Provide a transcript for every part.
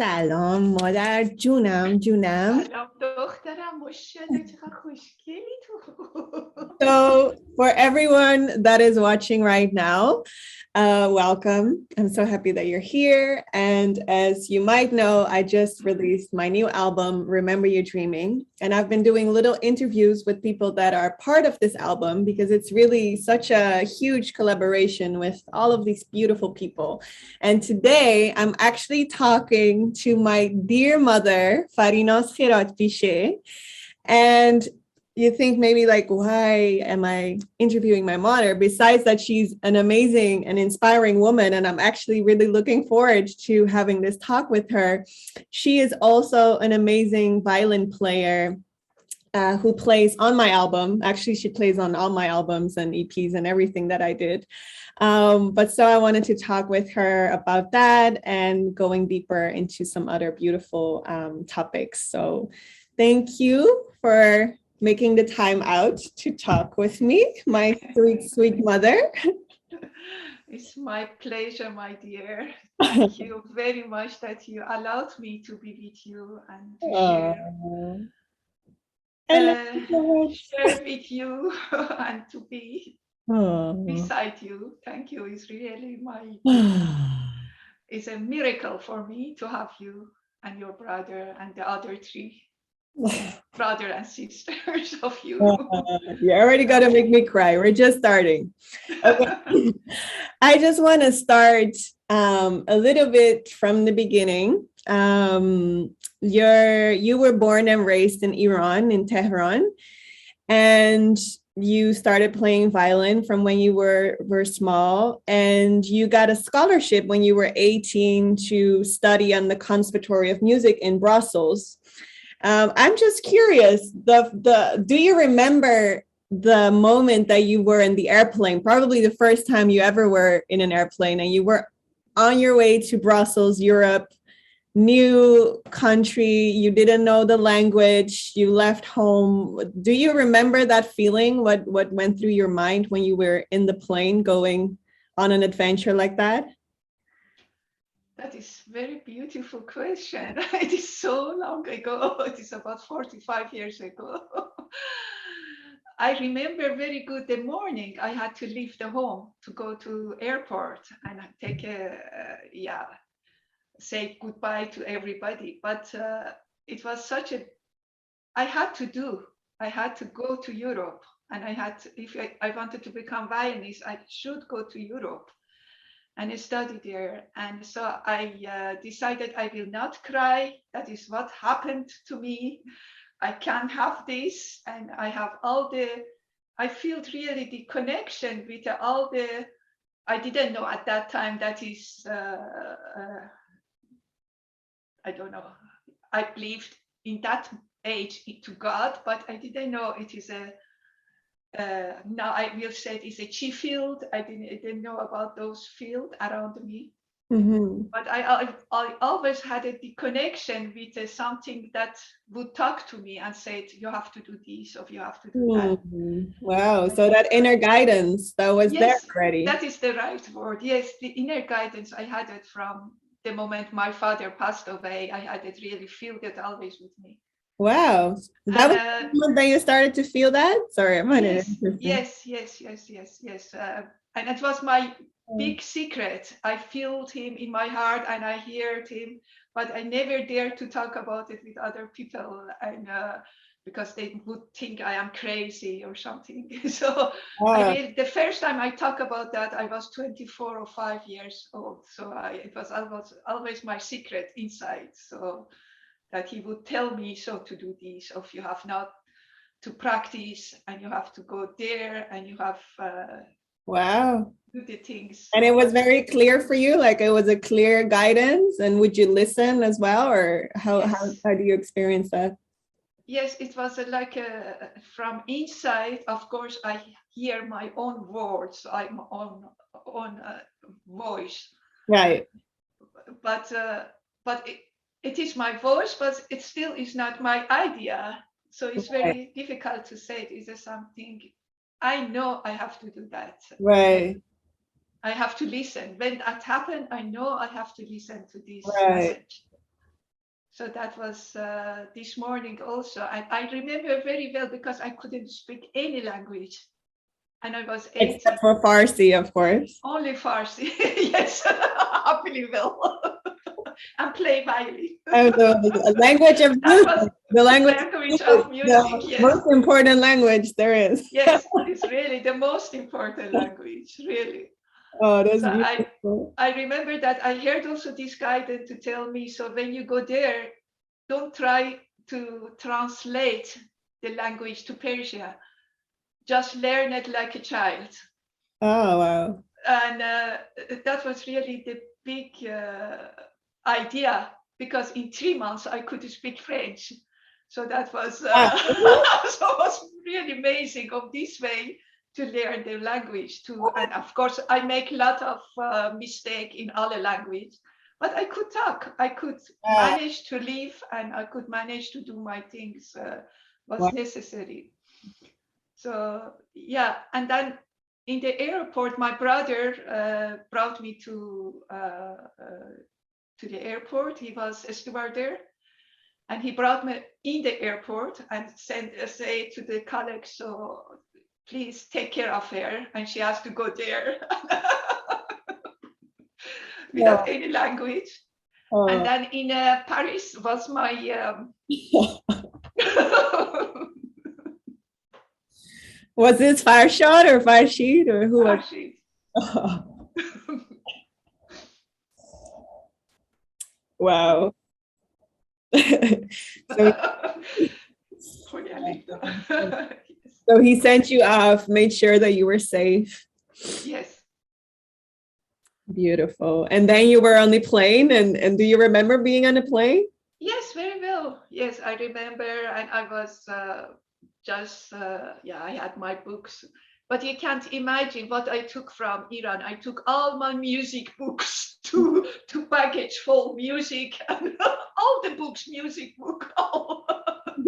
سلام مادر جونم سلام دخترم ماشاءالله چقدر خوشگلی تو. So for everyone that is watching right now, welcome. I'm so happy that you're here. And as you might know, I just released my new album, Remember Your Dreaming. And I've been doing little interviews with people that are part of this album because it's really such a huge collaboration with all of these beautiful people. And today I'm actually talking to my dear mother, Farinaz Kheradpicheh. And you think maybe like, why am I interviewing my mother? Besides that, she's an amazing and inspiring woman. And I'm actually really looking forward to having this talk with her. She is also an amazing violin player who plays on my album. Actually, she plays on all my albums and EPs and everything that I did. But so I wanted to talk with her about that and going deeper into some other beautiful topics. So thank you for making the time out to talk with me, my sweet, sweet mother. It's my pleasure, my dear. Thank you very much that you allowed me to be with you and to share with you and to be beside you. Thank you. It's really it's a miracle for me to have you and your brother and the other three brother and sisters of you. You already got to make me cry. We're just starting. Okay. I just want to start a little bit from the beginning. You were born and raised in Iran, in Tehran, and you started playing violin from when you were small, and you got a scholarship when you were 18 to study on the Conservatory of Music in Brussels. I'm just curious, do you remember the moment that you were in the airplane, probably the first time you ever were in an airplane and you were on your way to Brussels, Europe, new country, you didn't know the language, you left home. Do you remember that feeling? What went through your mind when you were in the plane going on an adventure like that? That is a very beautiful question. It is so long ago. It is about 45 years ago. I remember very good the morning I had to leave the home to go to airport and take say goodbye to everybody. But it was such I had to go to Europe, and if I wanted to become violinist, I should go to Europe and study there. And so I decided I will not cry. That is what happened to me. I can't have this. And I feel really the connection with I didn't know at that time that is, I don't know. I believed in that age to God, but I didn't know it is now I will say it's a chi field. I didn't know about those fields around me. Mm-hmm. But I always had the connection with something that would talk to me and said, you have to do this or you have to do that. Wow. So that inner guidance that was there already. That is the right word. Yes, the inner guidance, I had it from the moment my father passed away. I had it really feel it always with me. Wow. That was the moment that you started to feel that? Sorry, I'm Yes. And it was my big secret. I felt him in my heart and I heard him, but I never dared to talk about it with other people, and because they would think I am crazy or something. So the first time I talk about that, I was 24 or 5 years old. So it was always my secret inside. So that he would tell me, so to do this, or you have not to practice and you have to go there and you have do the things. And it was very clear for you, like it was a clear guidance. And would you listen as well, or how do you experience that? Yes, it was like from inside. Of course, I hear my own words, my own voice. Right. But it is my voice, but it still is not my idea. So it's very difficult to say. Is there something I know I have to do that? Right. I have to listen. When that happened, I know I have to listen to this message. So that was this morning also. And I remember very well because I couldn't speak any language. And I was 18. Except for Farsi, of course. Only Farsi, yes, happily well. And play violin. And the language of That music, was the language of music, the yes. most important language there is. Yes, it's really the most important language, really. Oh, that's So beautiful. I remember that I heard also this guidance to tell me, so when you go there, don't try to translate the language to Persia. Just learn it like a child. Oh, wow. And that was really the big idea, because in 3 months I could speak French. So that was so it was really amazing of this way to learn the language too. And of course, I make a lot of mistake in other language, but I could talk. I could manage to live, and I could manage to do my things was necessary. So yeah, and then in the airport, my brother brought me to the airport. He was a steward there, and he brought me in the airport and say to the colleagues, so please take care of her, and she has to go there without any language. And then in Paris was my was this Farshad or Farshid or who? Farshid. Wow. So he sent you off, made sure that you were safe. Yes. Beautiful. And then you were on the plane, and do you remember being on the plane? Yes, very well. Yes, I remember, and I was I had my books. But you can't imagine what I took from Iran. I took all my music books to package full music, and all the books, music book, all.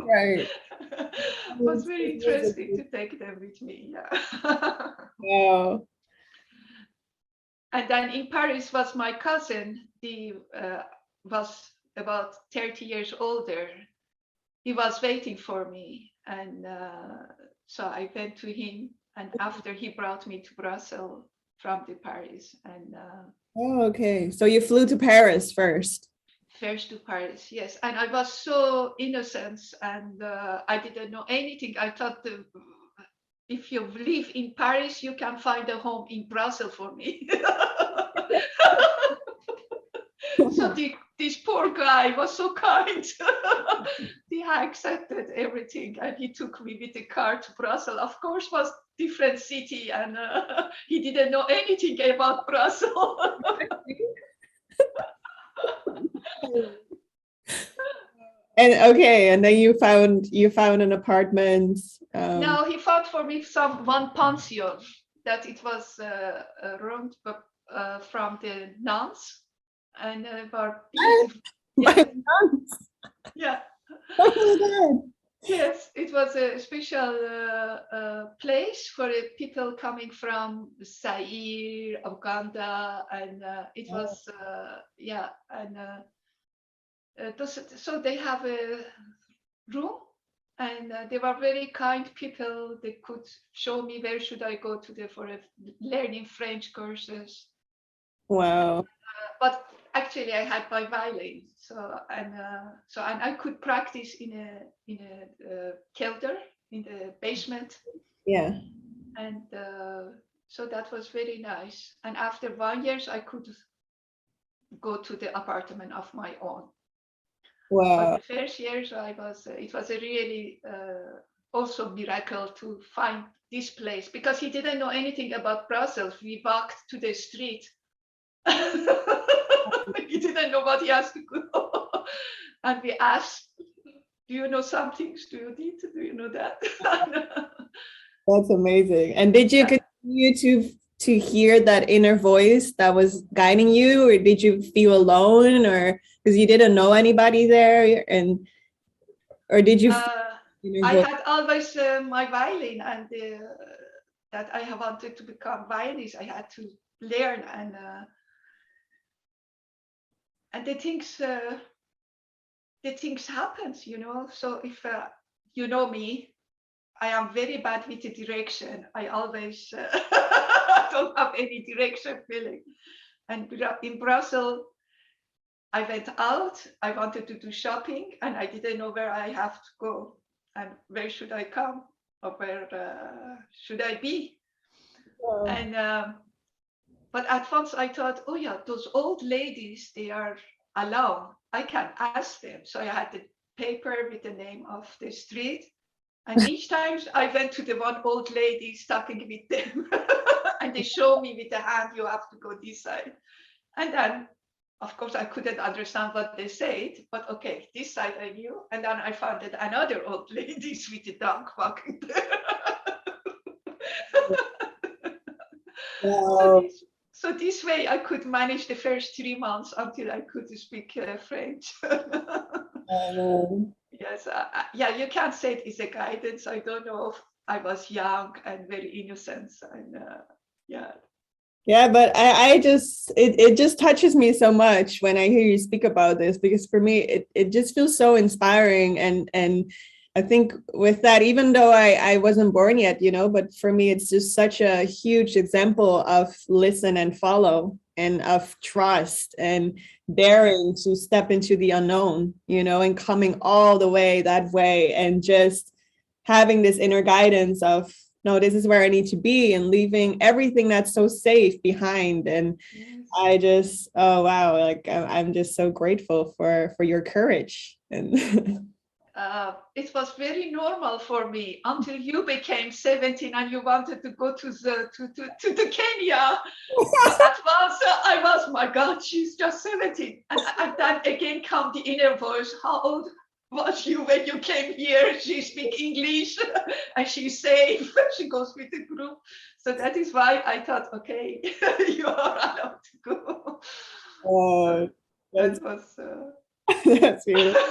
Right. It was very interesting to take them with me. Yeah. Wow. And then in Paris was my cousin. He was about 30 years older. He was waiting for me, and so I went to him. And after, he brought me to Brussels from the Paris. And Oh, okay. So you flew to Paris first. First to Paris, yes. And I was so innocent, and I didn't know anything. I thought if you live in Paris, you can find a home in Brussels for me. So this poor guy was so kind. He accepted everything, and he took me with the car to Brussels. Of course, was different city, and he didn't know anything about Brussels. And okay, and then you found an apartment. No, he found for me one pension that it was roomed from the nuns, and were beautiful. Yes. Yeah. Oh my God. Yes, it was a special place for people coming from Zaire, Uganda, and it was so they have a room, and they were very kind people. They could show me where should I go to for learning French courses. Wow. But actually, I had my violin, and I could practice in a kelder in the basement. Yeah. And so that was very nice. And after 1 year, I could go to the apartment of my own. Wow. But the first years, it was a really also miracle to find this place, because he didn't know anything about Brussels. We walked to the street. He didn't know what he has to go. And we asked, do you know some things? Do you know that? That's amazing. And did you continue to hear that inner voice that was guiding you, or did you feel alone, or because you didn't know anybody there, or did you? I had always my violin, and that I have wanted to become violinist. I had to learn, and the things the things happens, So if you know me, I am very bad with the direction. I always don't have any direction feeling. And in Brussels, I went out. I wanted to do shopping, and I didn't know where I have to go, and where should I come, or where should I be? Wow. And but at once I thought, oh yeah, those old ladies, they are alone. I can ask them. So I had the paper with the name of the street. And each time I went to the one old lady talking with them. And they show me with the hand, you have to go this side. And then, of course, I couldn't understand what they said. But okay, this side I knew. And then I found that another old ladies with the dog walking there. Wow. So this way I could manage the first 3 months until I could speak French. Yes, yeah, you can't say it is a guidance. I don't know if I was young and very innocent, and yeah. Yeah, but I just it just touches me so much when I hear you speak about this, because for me it just feels so inspiring, and I think with that, even though I wasn't born yet, but for me it's just such a huge example of listen and follow, and of trust and daring to step into the unknown, and coming all the way that way, and just having this inner guidance of, no, this is where I need to be, and leaving everything that's so safe behind. And Yes. I just, oh wow, like I'm just so grateful for your courage. And It was very normal for me until you became 17 and you wanted to go to the Kenya. At once I was, my God, she's just 17. And then again come the inner voice, how old was you when you came here? She speaks English and she's safe. She goes with the group. So that is why I thought, okay, you are allowed to go. that's, That was that's beautiful.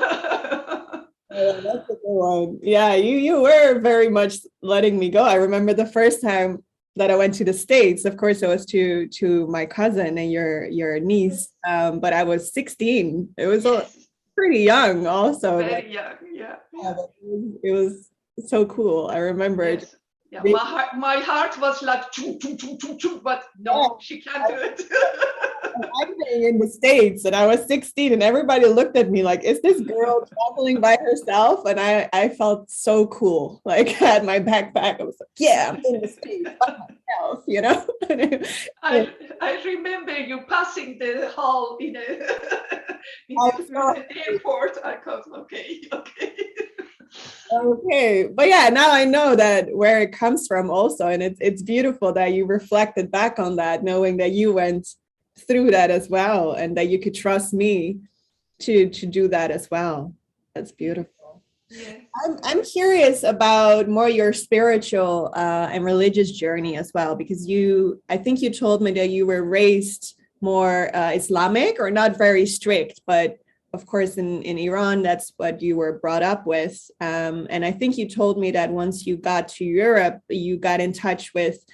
Oh, that's a good one. Yeah, you were very much letting me go. I remember the first time that I went to the States. Of course, it was to my cousin and your niece. But I was 16. It was yes. pretty young, also. Very young, yeah. It was so cool. I remember it. Yes. Yeah, my heart was like, choo, choo, choo, choo, choo, but no, she can't do it. I'm being in the States and I was 16 and everybody looked at me like, is this girl traveling by herself? And I felt so cool. Like I had my backpack. I was like, yeah, I'm in the States by myself, I remember you passing the hall in the airport. I thought, okay. Okay, but yeah, now I know that where it comes from also, and it's beautiful that you reflected back on that, knowing that you went through that as well, and that you could trust me to do that as well. That's beautiful. Yes. I'm curious about more your spiritual and religious journey as well, because I think you told me that you were raised more Islamic, or not very strict, but of course in Iran, that's what you were brought up with. And I think you told me that once you got to Europe, you got in touch with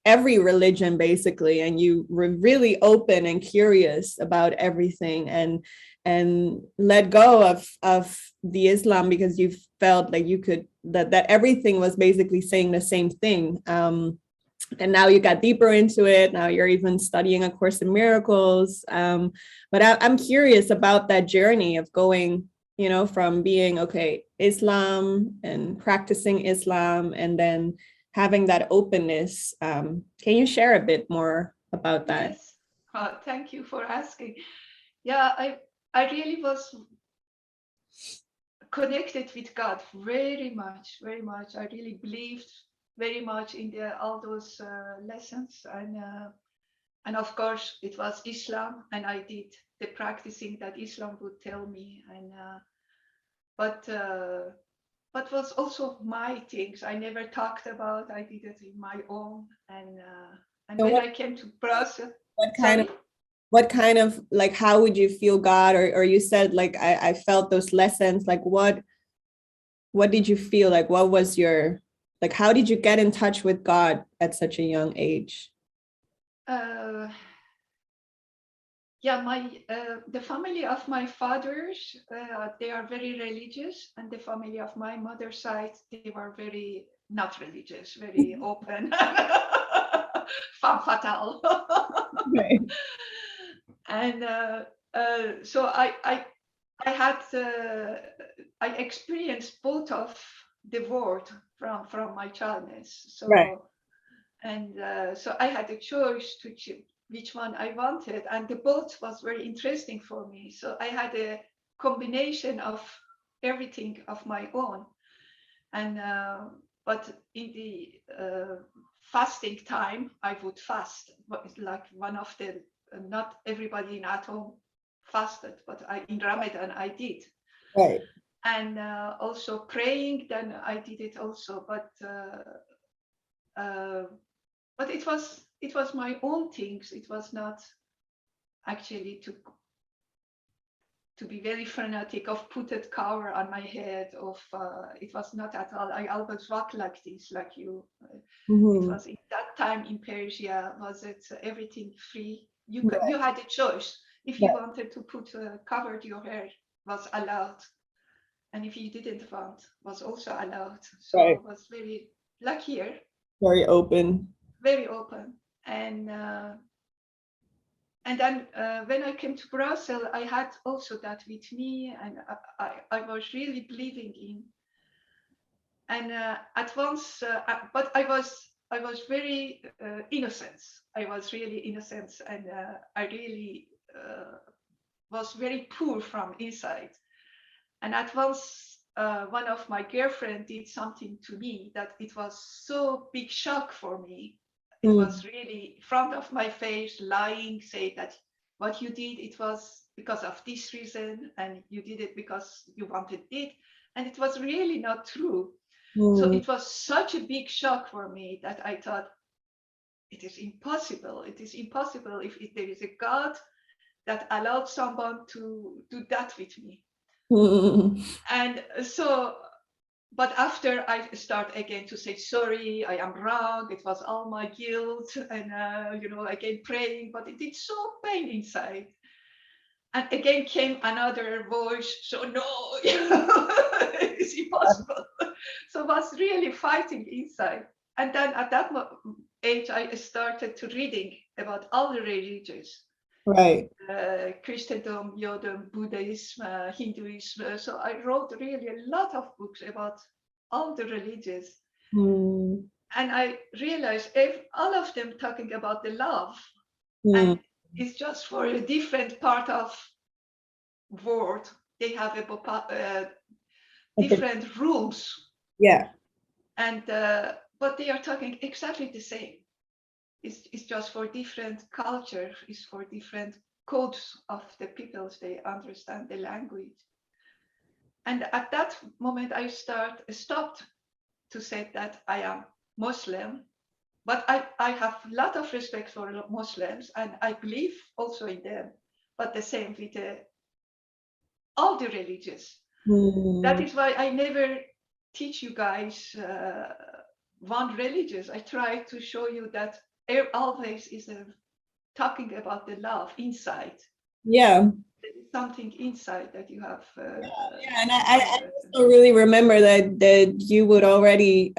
every religion basically, and you were really open and curious about everything, and let go of the Islam, because you felt like you could, that everything was basically saying the same thing. And now you got deeper into it. Now you're even studying A Course in Miracles. But I'm curious about that journey of going, from being, okay, Islam and practicing Islam, and then having that openness. Can you share a bit more about that? Yes. Thank you for asking. Yeah, I really was connected with God very much, very much. I really believed very much in all those lessons, and of course it was Islam, and I did the practicing that Islam would tell me, and but was also my things. I never talked about. I did it in my own, and so when I came to Brussels, what kind of like, how would you feel God, or you said like I felt those lessons, like what did you feel like? What was your, like, how did you get in touch with God at such a young age? yeah, the family of my fathers, they are very religious, and the family of my mother's side, they were very not religious, very open, femme fatale. Right. And so I had I experienced both of the world from my childness. Right. So and so I had a choice to choose which one I wanted, and the both was very interesting for me. So I had a combination of everything of my own, and but in the fasting time, I would fast. But it's like one of the not everybody in at home fasted, but in Ramadan I did, Right. and also praying. Then I did it also, but it was my own things. It was not actually to be very fanatic of putted cover on my head. Of it was not at all. I always walk like this, like you. It was in that time in Persia. Was it everything free? You had a choice. If you wanted to put covered your hair, was allowed, and if you didn't want, was also allowed. So Right. it was very like here, Very open. very open. And then when I came to Brussels, I had also that with me, and I was really believing in. And at once, but I was very innocent. I was really innocent, and I really was very poor from inside. And at once, one of my girlfriend did something to me that it was so big shock for me. It was really in front of my face, lying, say that what you did, it was because of this reason, and you did it because you wanted it. And it was really not true. So it was such a big shock for me that I thought, it is impossible. It is impossible if there is a God that allowed someone to do that with me. And so, but after I start again to say, sorry, I am wrong, it was all my guilt, and again praying, but it did so pain inside. And again came another voice, so no, it's impossible. So I was really fighting inside. And then at that age, I started to reading about all the religions. Right. Christendom, Judaism, Buddhism, Hinduism. So I wrote really a lot of books about all the religions. And I realized all of them talking about the love. And it's just for a different part of world. They have different rules. Yeah. And but they are talking exactly the same. It's just for different culture, it's for different codes of the peoples, they understand the language. And at that moment, I stopped to say that I am Muslim, but I have a lot of respect for Muslims, and I believe also in them, but the same with all the religions. That is why I never teach you guys one religion. I try to show you that there always is talking about the love inside. Yeah. There is something inside that you have. Yeah, and I also really remember that you would already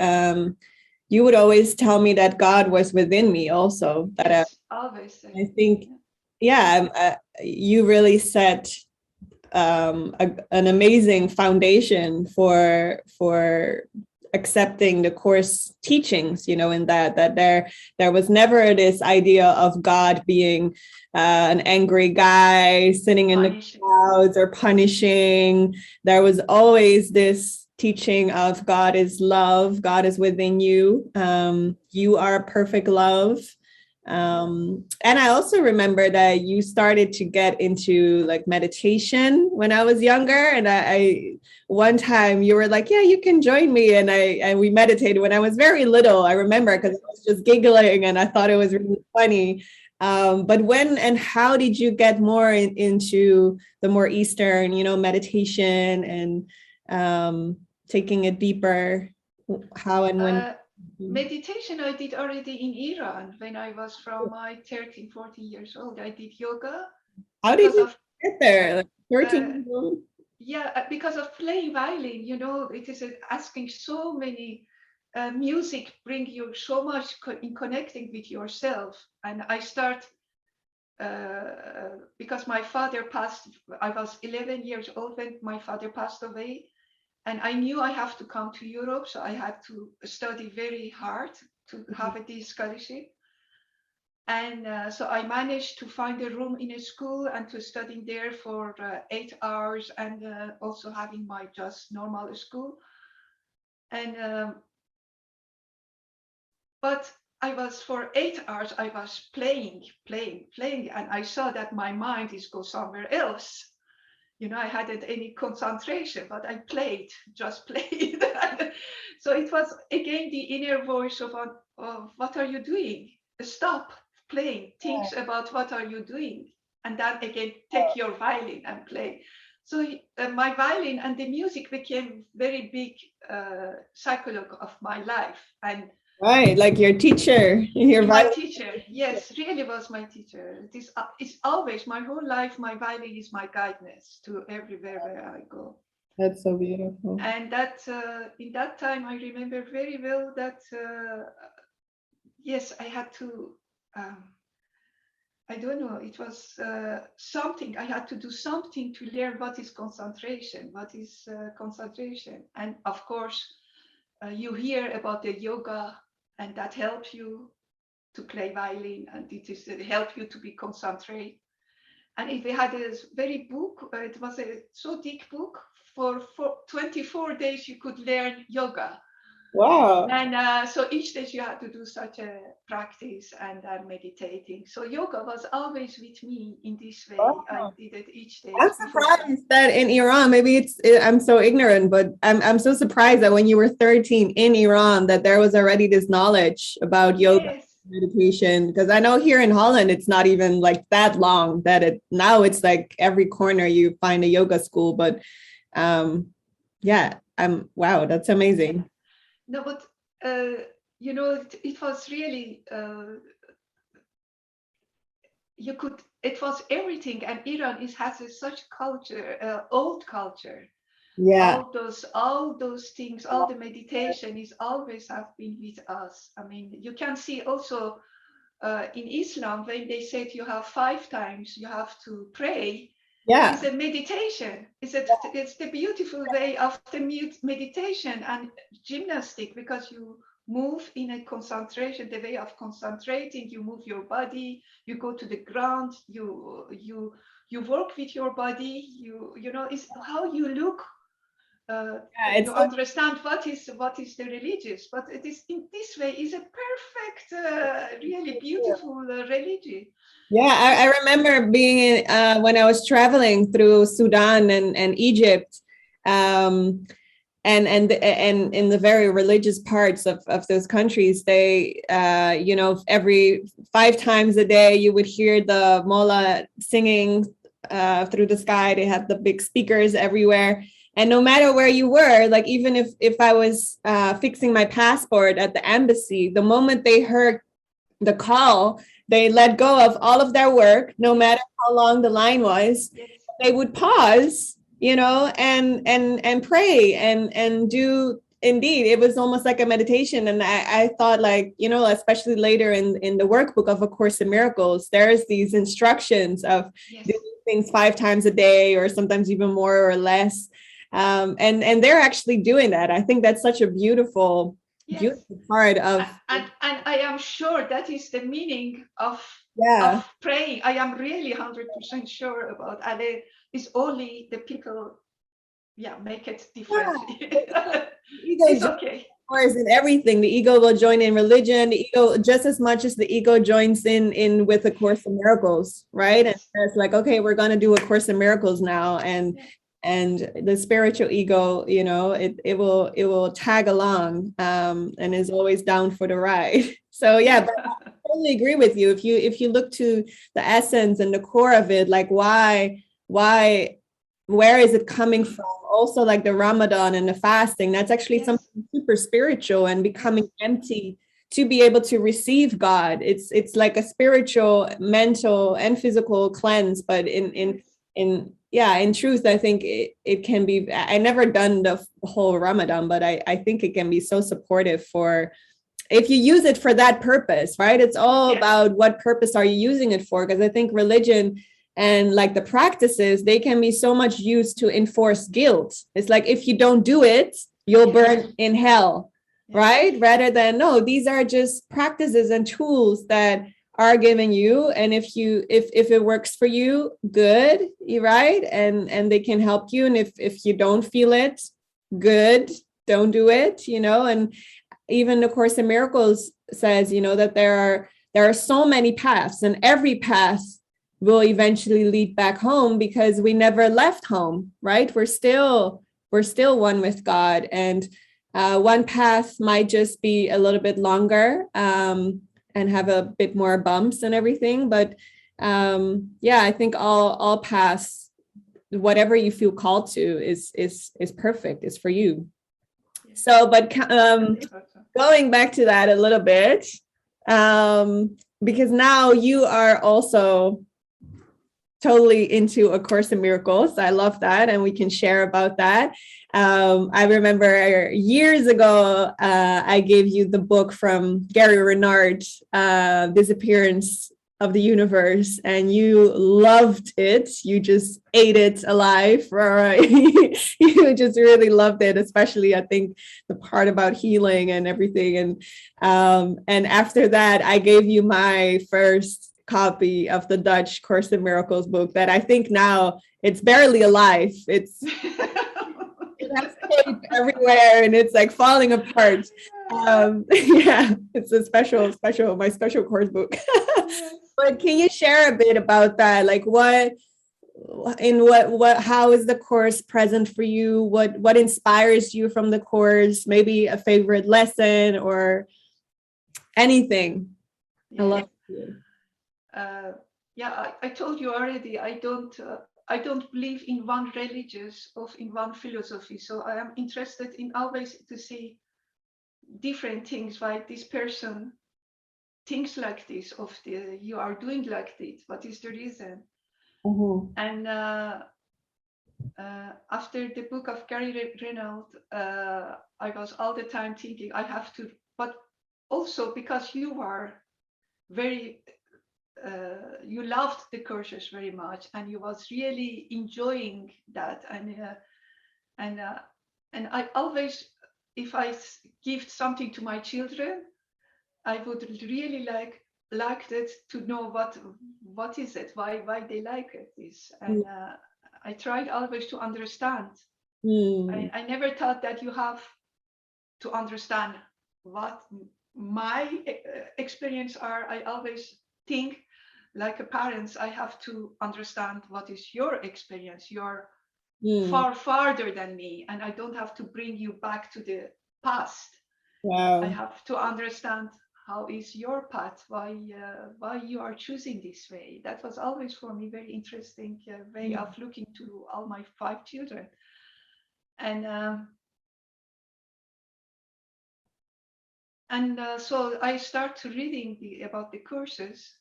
you would always tell me that God was within me also. That yes, always. I think, yeah, you really set an amazing foundation for accepting the course teachings, in that there was never this idea of God being an angry guy sitting in the clouds or punishing. There was always this teaching of God is love, God is within you, you are perfect love. And I also remember that you started to get into like meditation when I was younger, and I one time you were like, yeah, you can join me, and we meditated when I was very little. I remember, because I was just giggling and I thought it was really funny. But when and how did you get more into the more Eastern, meditation and taking it deeper? How and when? Meditation I did already in Iran when I was from my 13, 14 years old. I did yoga. How did because you of get there? Like 13 uh, years old? yeah, because of playing violin. It is asking so many music bring you so much in connecting with yourself. And I start because my father passed. I was 11 years old when my father passed away, and I knew I have to come to Europe, so I had to study very hard to have a D scholarship. And so I managed to find a room in a school and to study there for 8 hours, and also having my just normal school. And but I was for 8 hours, I was playing, and I saw that my mind is go somewhere else. I hadn't any concentration, but I played, just played. So it was again the inner voice of what are you doing? Stop playing. Think about what are you doing, and then again take your violin and play. So my violin and the music became very big psychologue of my life, and Right, like your teacher, your my violin. teacher, yes, really was my teacher. It's always my whole life. My violin is my guidance to everywhere where I go. That's so beautiful. And that in that time, I remember very well that yes, I had to. I don't know. It was something I had to do something to learn what is concentration. What is concentration? And of course, you hear about the yoga, and that helps you to play violin, and it help you to be concentrate. And if we had a very book, it was a so thick book. For 24 days, you could learn yoga. Wow. And so each day you had to do such a practice and meditating. So yoga was always with me in this way. I Wow. did it each day I'm before. surprised that in Iran, maybe I'm so ignorant, but I'm so surprised that when you were 13 in Iran, that there was already this knowledge about yoga Yes. meditation. Because I know here in Holland, it's not even like that long that now it's like every corner you find a yoga school. But yeah, wow, that's amazing. No, but it was really it was everything, and Iran has such culture, old culture. Yeah. All those things, all the meditation is always have been with us. I mean, you can see also in Islam when they said you have 5 times you have to pray. Yeah. It's a meditation. It's the beautiful way of the meditation and gymnastic, because you move in a concentration, the way of concentrating. You move your body, you go to the ground, you work with your body. It's how you look. Yeah, You it's so understand what is the religious, but it is in this way is a perfect, really beautiful religion. Yeah, I remember being when I was traveling through Sudan and Egypt, and in the very religious parts of those countries, they every 5 times a day you would hear the mullah singing through the sky. They had the big speakers everywhere. And no matter where you were, like even if I was fixing my passport at the embassy, the moment they heard the call, they let go of all of their work, no matter how long the line was. Yes. They would pause, and pray and do. Indeed, it was almost like a meditation. And I thought, like, especially later in the workbook of A Course in Miracles, there's these instructions of Yes. doing things 5 times a day, or sometimes even more or less. And they're actually doing that. I think that's such a beautiful Yes. part of. And I am sure that is the meaning Yeah. of praying. I am really 100% sure about, and it's only the people, make it differently. Ego It's okay. joins in everything. The ego will join in religion. The ego, just as much as the ego joins in with A Course in Miracles, right? And Yes. it's like, okay, we're going to do A Course in Miracles now, and Yeah. and the spiritual ego, it will tag along, and is always down for the ride. So yeah, but I totally agree with you. If you look to the essence and the core of it, like why where is it coming from? Also, like the Ramadan and the fasting, that's actually Yes. something super spiritual, and becoming Yes. empty to be able to receive God. It's like a spiritual, mental, and physical cleanse. But in truth, I think it can be. I never done the whole Ramadan, but I think it can be so supportive for, if you use it for that purpose, right? It's all about what purpose are you using it for? Because I think religion and like the practices, they can be so much used to enforce guilt. It's like, if you don't do it, you'll burn in hell, right? Rather than, no, these are just practices and tools that are giving you. And if it works for you, good, right? And they can help you. And if you don't feel it, good, don't do it, and even the Course in Miracles says, that there are so many paths, and every path will eventually lead back home, because we never left home, right? We're still one with God. And one path might just be a little bit longer and have a bit more bumps and everything. But I think all paths, whatever you feel called to, is perfect, is for you. So, but going back to that a little bit, because now you are also totally into A Course in Miracles. I love that, and we can share about that. I remember years ago, I gave you the book from Gary Renard, Disappearance of the Universe, and you loved it. You just ate it alive, right? You just really loved it, especially I think the part about healing and everything. And after that, I gave you my first copy of the Dutch Course in Miracles book that I think now it's barely alive. It has tape everywhere and it's like falling apart. It's a my special course book. But can you share a bit about that? Like how is the course present for you? What inspires you from the course? Maybe a favorite lesson or anything. I love you. I told you already, I don't believe in one religious or in one philosophy. So I am interested in always to see different things, why this person thinks like this, you are doing like this, what is the reason? Mm-hmm. And after the book of Gary Renard, I was all the time thinking I have to, but also because you are very you loved the courses very much, and you was really enjoying that, and I always, if I give something to my children, I would really like it to know what is it, why they like it, this, and I tried always to understand. I never thought that you have to understand what my experience are. I always think, like a parent, I have to understand what is your experience. You're far farther than me, and I don't have to bring you back to the past. Wow. I have to understand how is your path, why you are choosing this way. That was always for me very interesting way of looking to all my 5 children. And so I started reading about the courses.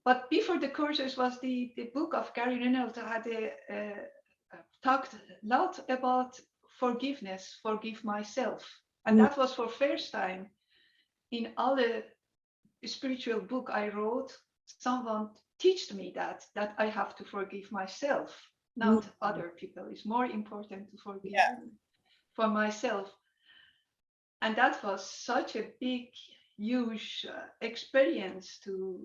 But before the courses was the book of Gary Renard had talked a lot about forgiveness, forgive myself. And that was for first time in all the spiritual book I wrote, someone taught me that I have to forgive myself, not other people. It's more important to forgive for myself. And that was such a big, huge experience to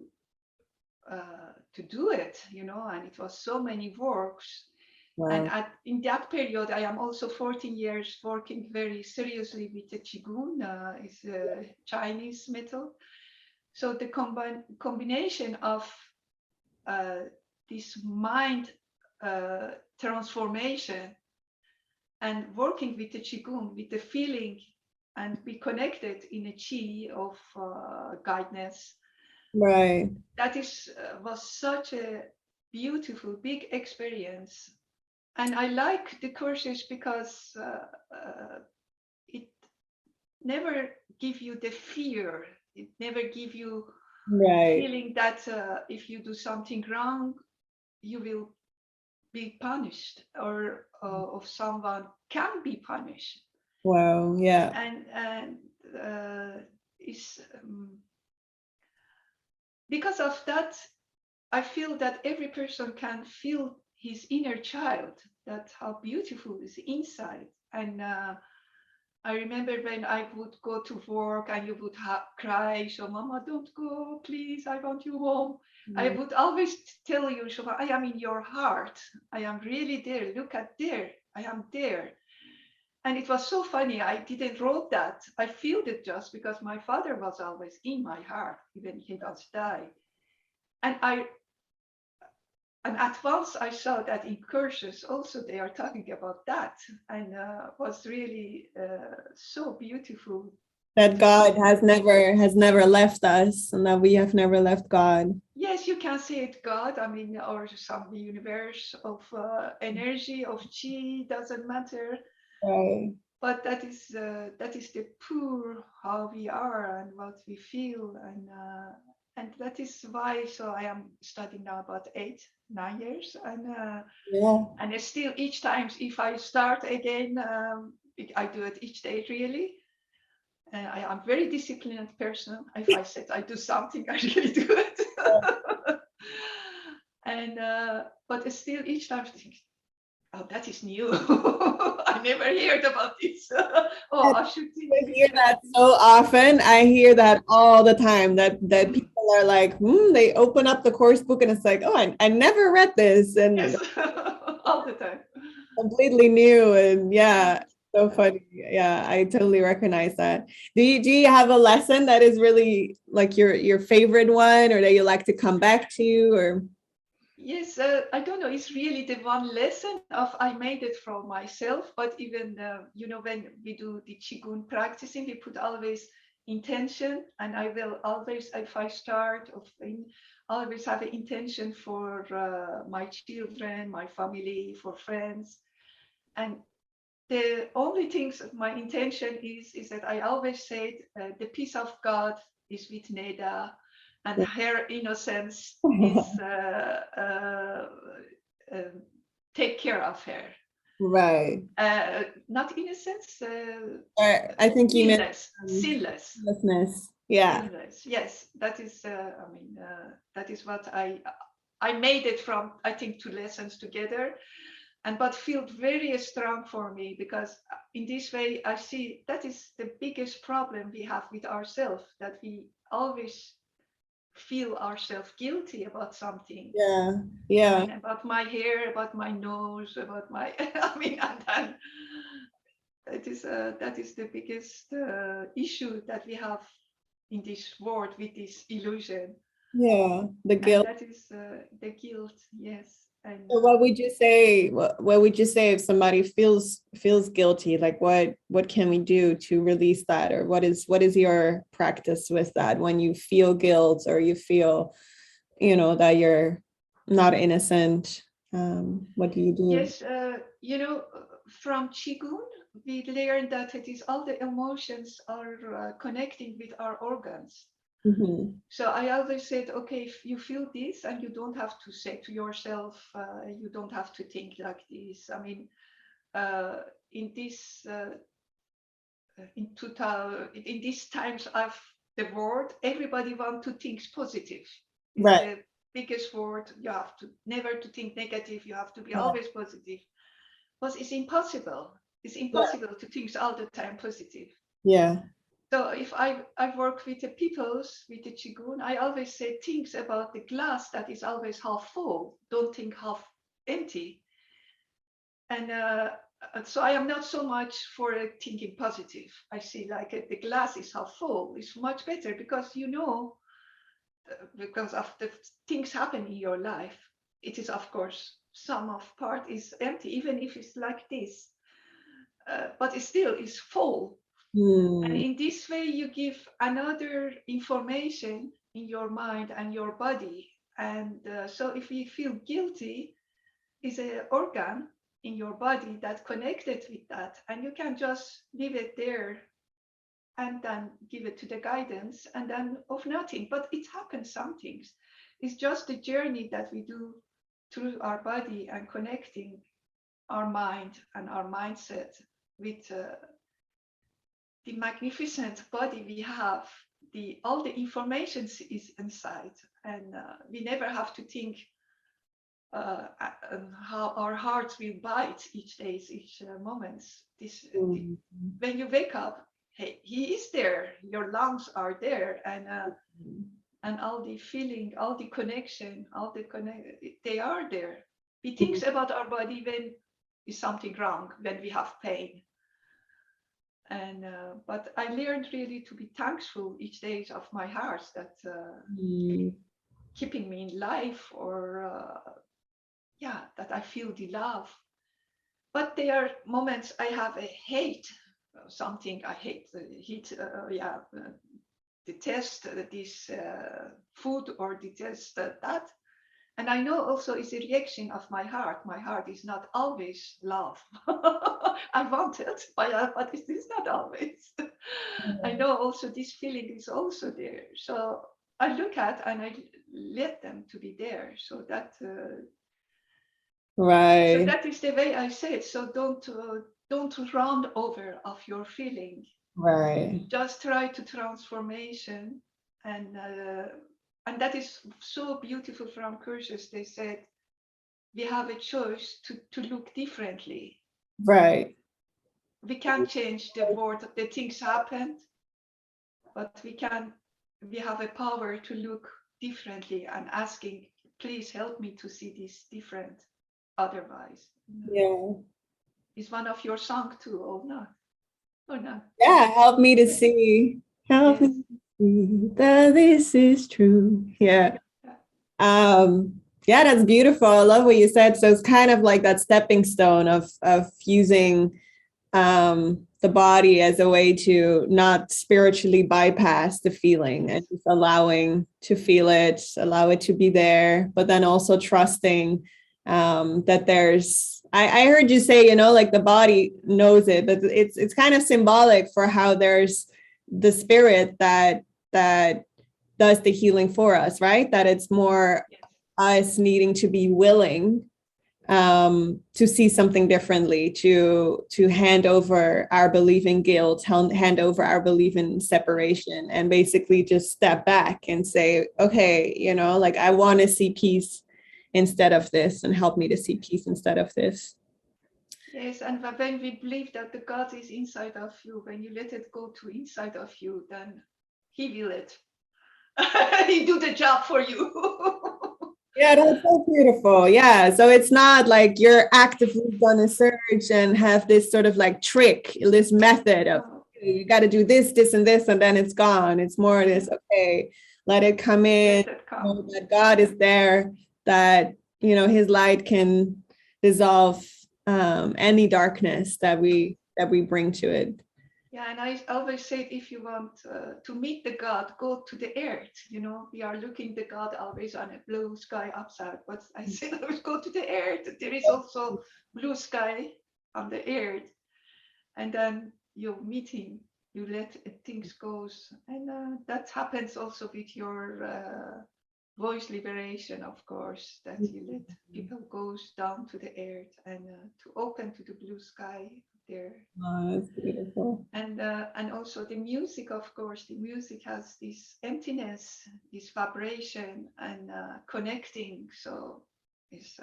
do it, and it was so many works. Wow. And in that period, I am also 14 years working very seriously with the Qigong, it's a Chinese method. So the combination of this mind transformation and working with the Qigong, with the feeling, and be connected in a Qi of guidance. Right. That was such a beautiful, big experience. And I like the courses because never give you the fear. It never give you Right. feeling that if you do something wrong, you will be punished, or of someone can be punished. Wow. Yeah. And is because of that, I feel that every person can feel his inner child, that how beautiful is inside. And I remember when I would go to work and you would cry, so Mama, don't go, please, I want you home. I would always tell you, Shoma, I am in your heart. I am really there. Look at there. I am there. And it was so funny. I didn't wrote that. I feel it just because my father was always in my heart, even he does die. And at once I saw that in courses also they are talking about that, and was really so beautiful That to God see. has never left us, and that we have never left God. Yes, you can say it God, I mean, or some universe of energy, of chi, doesn't matter. Right. But that is the pure how we are and what we feel, and that is why. So I am studying now about 8-9 years, Yeah. and still each time if I start again, I do it each day really. I am very disciplined person. If I said I do something, I really do it. And but still each time I think, oh, that is new. I never heard about this. Oh, And I should I think hear about that this. so often. I hear that all the time. That people are like, they open up the course book and it's like, oh, I never read this, and Yes, all the time. completely new. And yeah, so funny. Yeah, I totally recognize that. Do you have a lesson that is really like your favorite one, or that you like to come back to, or? Yes, I don't know. It's really the one lesson of I made it from myself. But even when we do the qigong practicing, we put always intention, and I will always, if I start of thing, always have an intention for my children, my family, for friends, and the only things my intention is that I always say the peace of God is with Neda, and her innocence is take care of her. Right. Not innocence, I think you meant sinless, homelessness. Yeah. sinless. Yes, that is. That is what I made it from. I think 2 lessons together, and but feel very strong for me, because in this way I see that is the biggest problem we have with ourselves, that we always feel ourselves guilty about something. Yeah. I Yeah. mean, about my hair, about my nose, about my I mean, and then that is the biggest issue that we have in this world with this illusion, Yeah. The and guilt. that is the guilt. Yes. And So what would you say? What would you say if somebody feels guilty? Like what can we do to release that? Or what is your practice with that when you feel guilt, or you feel, that you're not innocent? What do you do? yes, from Qigong, we learned that it is all the emotions are connecting with our organs. Mhm. So I always said, okay, if you feel this, and you don't have to say to yourself, you don't have to think like this. I mean, in this in 2000, in these times of the world, everybody wants to think positive. Is Right. the biggest word. You have to never to think negative. You have to be Yeah. always positive. But it's impossible. It's Yeah. impossible to think all the time positive. Yeah. So if I work with the peoples with the qigong, I always say things about the glass that is always half full. Don't think half empty. And so I am not so much for thinking positive. I see like the glass is half full. It's much better, because because of the things happen in your life. It is, of course, some of part is empty, even if it's like this, but it still is full. And Hmm. in this way, you give another information in your mind and your body. And so if you feel guilty, is an organ in your body that connected with that, and you can just leave it there and then give it to the guidance, and then of nothing. But it happens some things. It's just the journey that we do through our body and connecting our mind and our mindset with the magnificent body we have. All the information is inside, and we never have to think how our hearts will bite each day, each moments. When you wake up, hey, he is there. Your lungs are there, and all the feeling, all the connection, they are there. We think about our body when is something wrong, when we have pain. And but I learned really to be thankful each day of my heart that keeping me in life, or that I feel the love. But there are moments I have a hate, something I hate, detest this food, or detest that. And I know also it's a reaction of my heart. My heart is not always love. I want it, but it is not always. I know also this feeling is also there. So I look at and I let them to be there. So that right. So that is the way I say it. So don't run over of your feeling. Right. Just try to transformation, and that is so beautiful from Cursus. They said we have a choice to look differently. Right. We can't change the world. The things happened, but we have a power to look differently and asking, please help me to see this different. Otherwise, yeah, is one of your songs too, or not? Or not? Yeah, help me to see. Help me to see that this is true. Yeah. Yeah, that's beautiful. I love what you said. So it's kind of like that stepping stone of using the body as a way to not spiritually bypass the feeling, and just allowing to feel it, allow it to be there, but then also trusting that there's, I heard you say, like the body knows it, but it's kind of symbolic for how there's the spirit that does the healing for us, right? That it's more us needing to be willing to see something differently, to hand over our belief in guilt, hand over our belief in separation, and basically just step back and say, okay, like I want to see peace instead of this, and help me to see peace instead of this. Yes, and when we believe that the God is inside of you, when you let it go to inside of you, then he will it. He do the job for you. Yeah, that's so beautiful. Yeah. So it's not like you're actively gonna search and have this sort of like trick, this method of you got to do this, this, and this, and then it's gone. It's more this, okay, let it come in, know that God is there, that, his light can dissolve any darkness that we bring to it. Yeah, and I always say, if you want to meet the God, go to the earth. We are looking the God always on a blue sky outside, but I said I would go to the earth. There is also blue sky on the earth, and then you meet him. You let things go, and that happens also with your voice liberation, of course. That you let people go down to the earth and to open to the blue sky there. Oh, that's beautiful. And also the music, of course. The music has this emptiness, this vibration, and connecting. So it's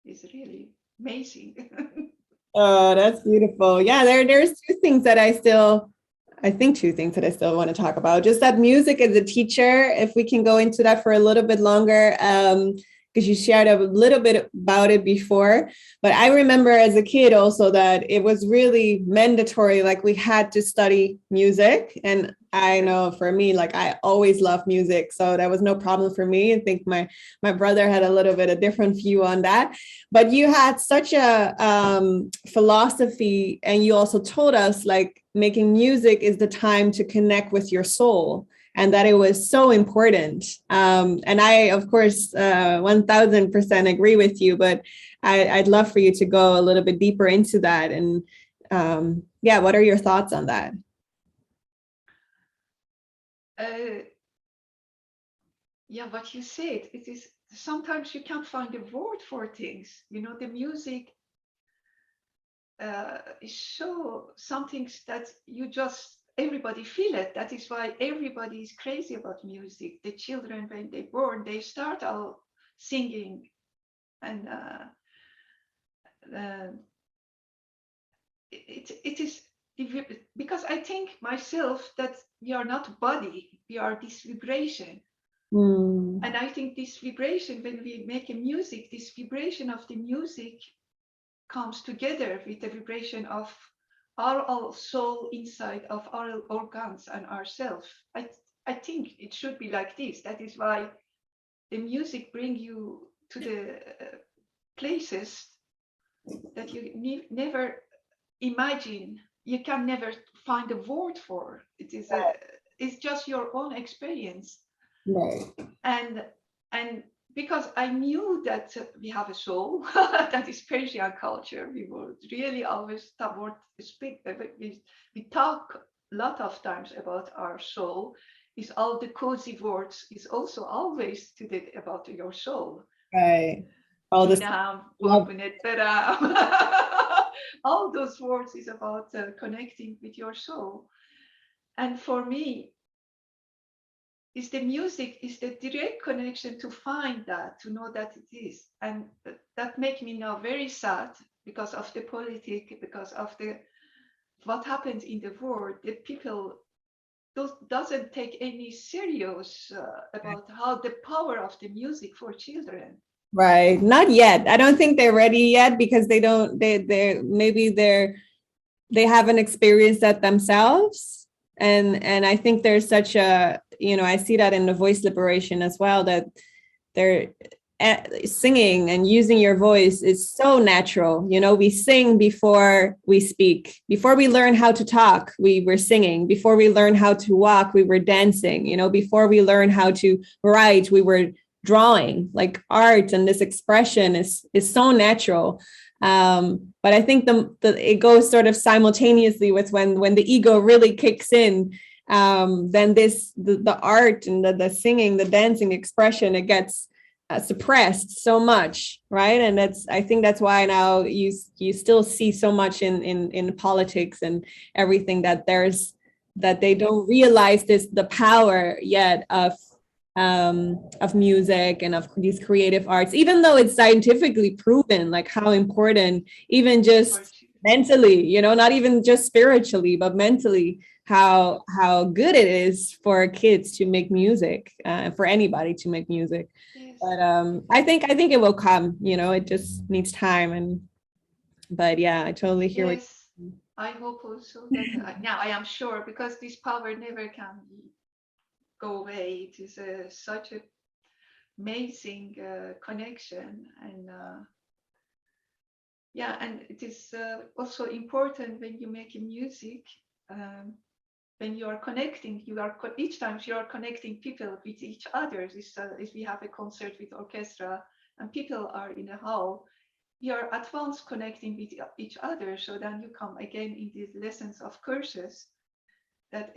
really amazing. Oh, that's beautiful. Yeah, there's two things that I still want to talk about. Just that music as a teacher, if we can go into that for a little bit longer, because you shared a little bit about it before. But I remember as a kid also that it was really mandatory, like we had to study music. And I know for me, like I always loved music, so that was no problem for me. I think my brother had a little bit a different view on that. But you had such a philosophy, and you also told us like making music is the time to connect with your soul, and that it was so important. And I, of course, 1000% agree with you, but I'd love for you to go a little bit deeper into that. And what are your thoughts on that? yeah, what you said, it is sometimes you can't find a word for things. You know, the music is so something that you just everybody feel it. That is why everybody is crazy about music. The children, when they're born, they start all singing, and it is because I think myself that we are not body, we are this vibration. And I think this vibration, when we make a music, this vibration of the music comes together with the vibration of our soul inside of our organs and ourself. I think it should be like this. That is why the music bring you to the places that you never imagine. You can never find a word for. It is it's just your own experience. Right. And because I knew that we have a soul, that is Persian culture. We would really always speak. We talk a lot of times about our soul. Is all the cozy words is also always about your soul. Right. All this. All those words is about connecting with your soul. And for me, is the music is the direct connection to find that, to know that it is. And that make me now very sad because of the politics, because of the what happens in the world. The people doesn't take any serious about how the power of the music for children. Right. Not yet. I don't think they're ready yet because they haven't experienced that themselves. And I think there's such a, I see that in the voice liberation as well, that they're singing and using your voice is so natural. We sing before we speak. Before we learn how to talk, we were singing. Before we learn how to walk, we were dancing. Before we learn how to write, we were drawing. Like art and this expression is so natural. But I think it goes sort of simultaneously with when the ego really kicks in. Then the art and the singing, the dancing expression, it gets suppressed so much, right? And I think that's why now you still see so much in politics and everything that they don't realize the power yet of music and of these creative arts, even though it's scientifically proven, like how important, even just mentally, not even just spiritually, but mentally, how good it is for kids to make music, for anybody to make music. Yes. But I think it will come. It just needs time. But yeah, I totally hear. Yes, I hope also that now I am sure, because this power never can go away. It is such an amazing connection, and yeah, and it is also important when you make music. When you are connecting, each time you are connecting people with each other. If we have a concert with orchestra and people are in a hall, you are at once connecting with each other. So then you come again in these lessons of curses that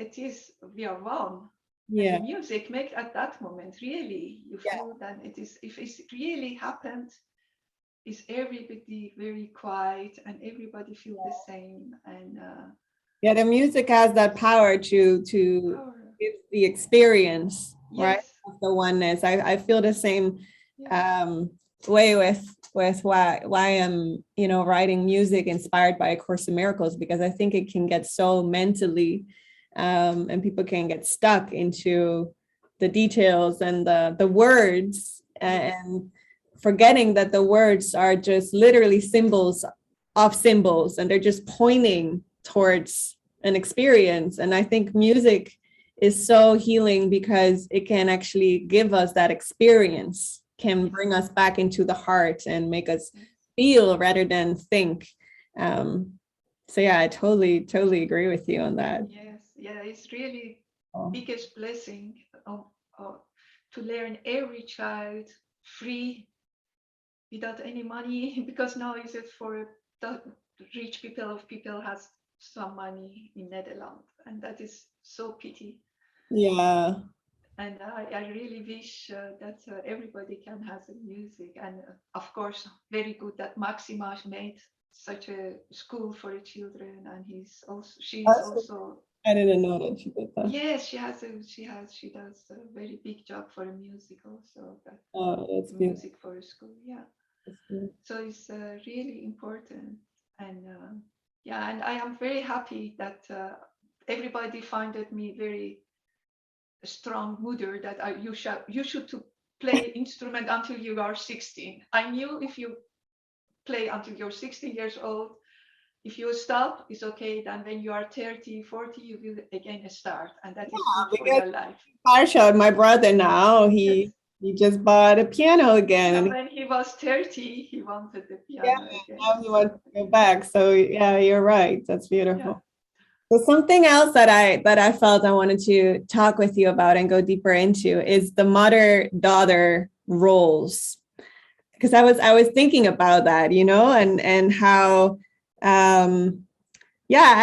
we are one. Yeah. And the music make at that moment really you feel that it is, if it's really happened, is everybody very quiet and everybody feel the same. And yeah, the music has that power to give the experience, right? Of the oneness. I feel the same way with why I'm writing music inspired by A Course in Miracles, because I think it can get so mentally and people can get stuck into the details and the words, and forgetting that the words are just literally symbols of symbols, and they're just pointing towards an experience. And I think music is so healing because it can actually give us that experience, can bring us back into the heart and make us feel rather than think. So yeah, I totally agree with you on that. Yes, yeah, it's really biggest blessing to learn every child free, without any money, because now is it for the rich people has some money in Netherlands, and that is so pity. Yeah. And I really wish that everybody can have the music. And of course, very good that Maxima made such a school for the children. And she's Also, also, I didn't know that she did that. yes, she does a very big job for the music also, that Oh, that's beautiful. music for a school. Yeah. That's beautiful. So it's really important. And yeah, and I am very happy that everybody finded me very strong mother, that you should to play instrument until you are 16. I knew if you play until you're 16 years old, if you stop, it's okay. Then when you are 30, 40, you will again start, and that is good for Because your life. Parsha, my brother now, Yes. he just bought a piano again, Yeah, and when he was 30, he wanted the yeah, piano again. now he So wants to go back. So yeah, you're right. That's yeah. beautiful. So something else that I felt I wanted to talk with you about and go deeper into is the mother-daughter roles. Because I was thinking about that, and how yeah,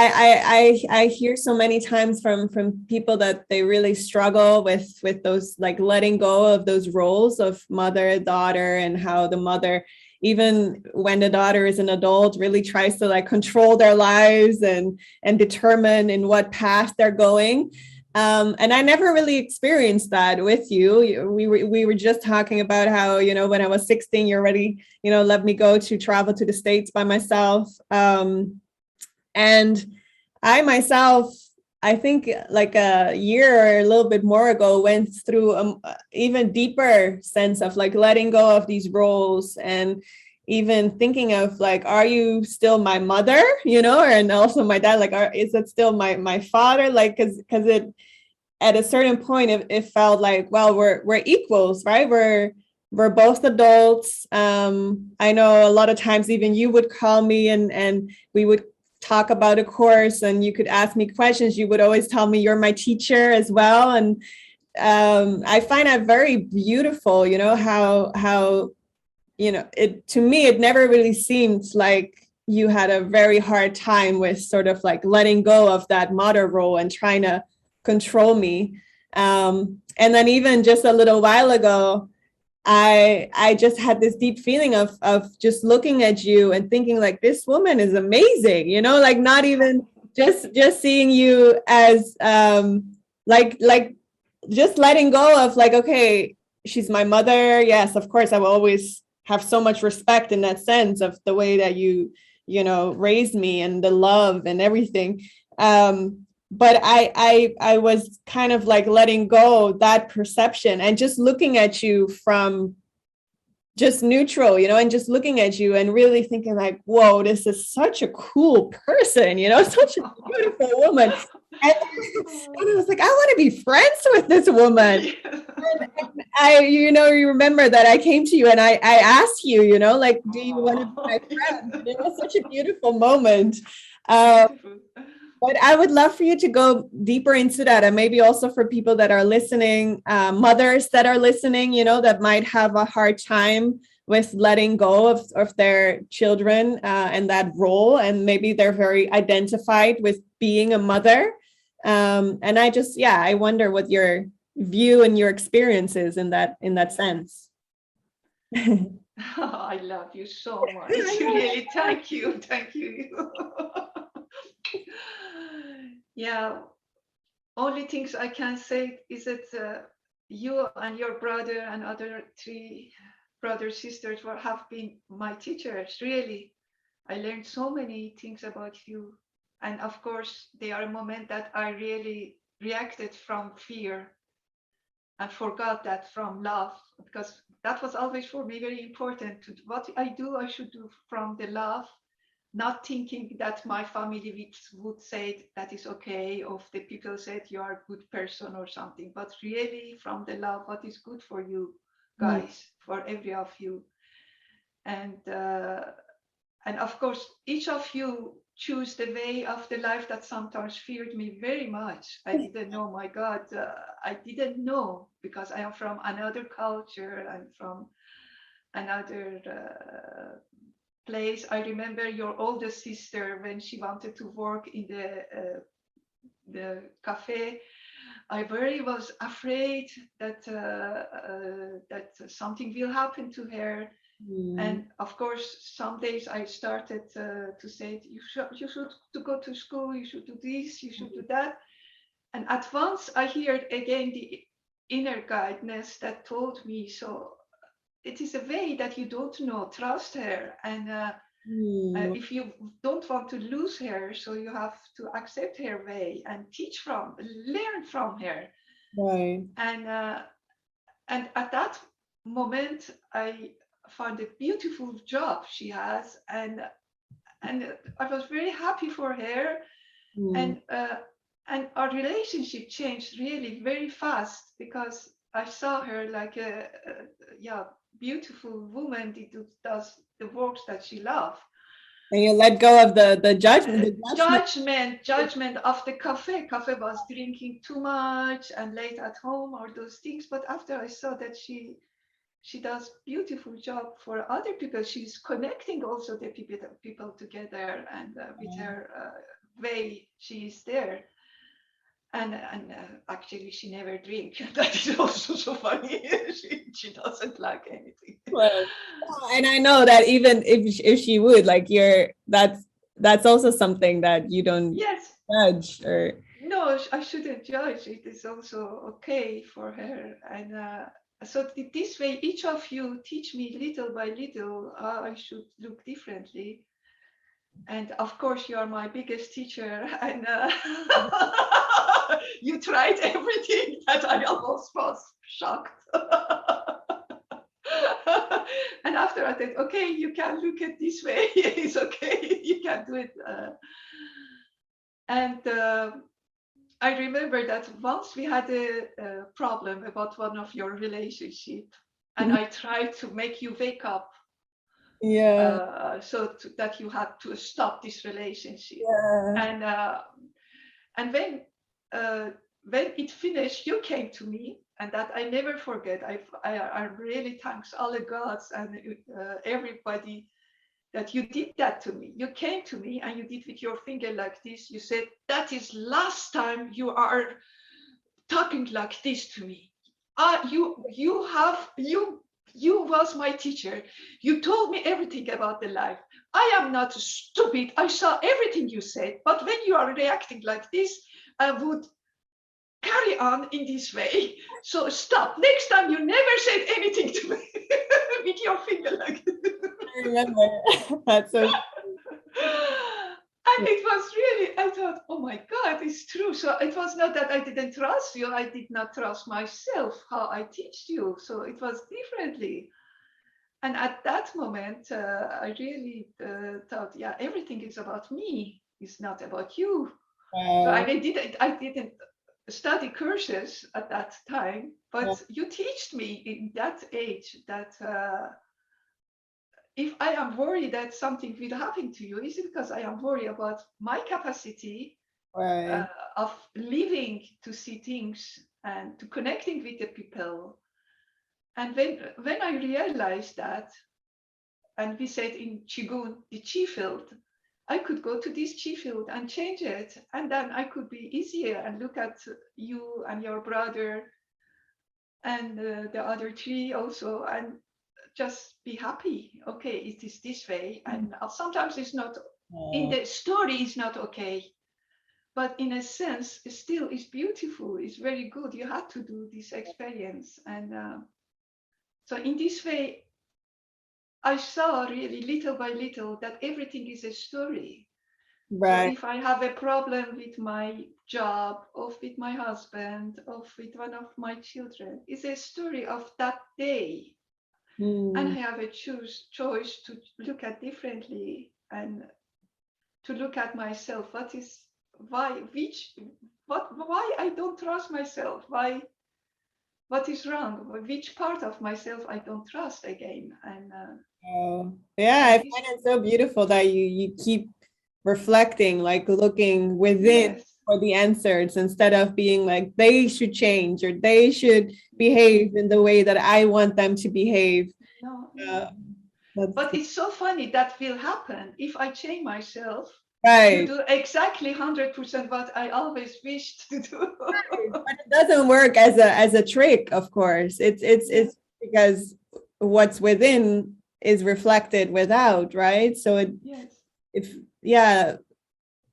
I hear so many times from people that they really struggle with those, like, letting go of those roles of mother, daughter, and how the mother, even when the daughter is an adult, really tries to, like, control their lives and determine in what path they're going. And I never really experienced that with you. We were just talking about how, when I was 16, you already, let me go to travel to the States by myself. And I myself, I think like a year or a little bit more ago, went through an even deeper sense of, like, letting go of these roles, and even thinking of, like, are you still my mother, and also my dad, like, is it still my father? Like, because it, at a certain point, it felt like, well, we're equals, right? We're both adults. I know a lot of times even you would call me, and we would talk about a course, and you could ask me questions. You would always tell me you're my teacher as well. And I find that very beautiful, how it, to me, it never really seemed like you had a very hard time with sort of like letting go of that mother role and trying to control me. And then even just a little while ago, I just had this deep feeling of just looking at you and thinking, like, this woman is amazing, like, not even just seeing you as like just letting go of, like, okay, she's my mother. Yes, of course, I will always have so much respect in that sense of the way that you raised me and the love and everything. But I was kind of like letting go that perception and just looking at you from just neutral, and just looking at you and really thinking, like, whoa, this is such a cool person, such a beautiful woman. And I was like, I want to be friends with this woman. And you remember that I came to you and I asked you, like, do you want to be my friend? And it was such a beautiful moment. Beautiful. But I would love for you to go deeper into that, and maybe also for people that are listening, mothers that are listening, that might have a hard time with letting go of their children and that role, and maybe they're very identified with being a mother. And I wonder what your view and your experiences in that sense. I love you so much. Really, thank you. Thank you. Yeah, only things I can say is that you and your brother and other three brothers, sisters have been my teachers. Really, I learned so many things about you. And of course, they are a moment that I really reacted from fear and forgot that from love, because that was always for me very important. What I do, I should do from the love, not thinking that my family would say that is okay, or if the people said you are a good person or something, but really from the love, what is good for you guys, for every of you. And of course, each of you choose the way of the life that sometimes feared me very much. I didn't know, my God, I didn't know, because I am from another culture and from another place. I remember your oldest sister, when she wanted to work in the cafe, I very was afraid that that something will happen to her. And of course, some days I started to say, you should to go to school, you should do this, you should do that. And at once I heard again the inner guidance that told me, so it is a way that you don't know, trust her. And if you don't want to lose her, so you have to accept her way and learn from her. Right. And at that moment, I found a beautiful job she has, and I was very happy for her, and our relationship changed really very fast because I saw her like a beautiful woman who does the works that she loves. And you let go of the judgment. Judgment of the cafe. Cafe was drinking too much and late at home, or those things. But after I saw that she does beautiful job for other people, she's connecting also the people together, and with her way she is there. And actually she never drink. That is also so funny. she doesn't like anything. Well, and I know that even if she would, like, that's also something that you don't judge, or no, I shouldn't judge. It is also okay for her. And so this way, each of you teach me little by little how I should look differently. And of course, you are my biggest teacher, and you tried everything that I almost was shocked. And after I said, okay, you can look at this way. It's okay, you can do it. And I remember that once we had a problem about one of your relationship, and I tried to make you wake up. So that you had to stop this relationship. And when it finished, you came to me, and that I never forget. I really thanks all the gods and everybody that you did that to me. You came to me and you did with your finger like this. You said, that is last time you are talking like this to me. You was my teacher. You told me everything about the life. I am not stupid. I saw everything you said. But when you are reacting like this, I would carry on in this way. So stop. Next time you never said anything to me with your finger like this. I remember. That's so. And it was really, I thought, oh my God, it's true. So it was not that I didn't trust you. I did not trust myself, how I teach you. So it was differently. And at that moment, I really thought, yeah, everything is about me. It's not about you. So I didn't study courses at that time, but you taught me in that age that if I am worried that something will happen to you, is it because I am worried about my capacity of living to see things and to connecting with the people? And when I realized that, and we said in Qigong, the chi field, I could go to this chi field and change it. And then I could be easier and look at you and your brother and the other three also, and just be happy. Okay, it is this way. And sometimes it's not, in the story it's not okay. But in a sense, it still is beautiful. It's very good. You had to do this experience. And so in this way, I saw really little by little that everything is a story. Right. So if I have a problem with my job, or with my husband, or with one of my children, it's a story of that day. And I have a choice to look at differently and to look at myself. Why I don't trust myself? What is wrong? Which part of myself I don't trust again? And I find it so beautiful that you keep reflecting, like looking within for the answers, instead of being like, they should change or they should behave in the way that I want them to behave. No. But it's so funny that will happen if I change myself. You Right. do exactly 100% what I always wished to do. But it doesn't work as a trick, of course. It's because what's within is reflected without, right? So Yes. if yeah,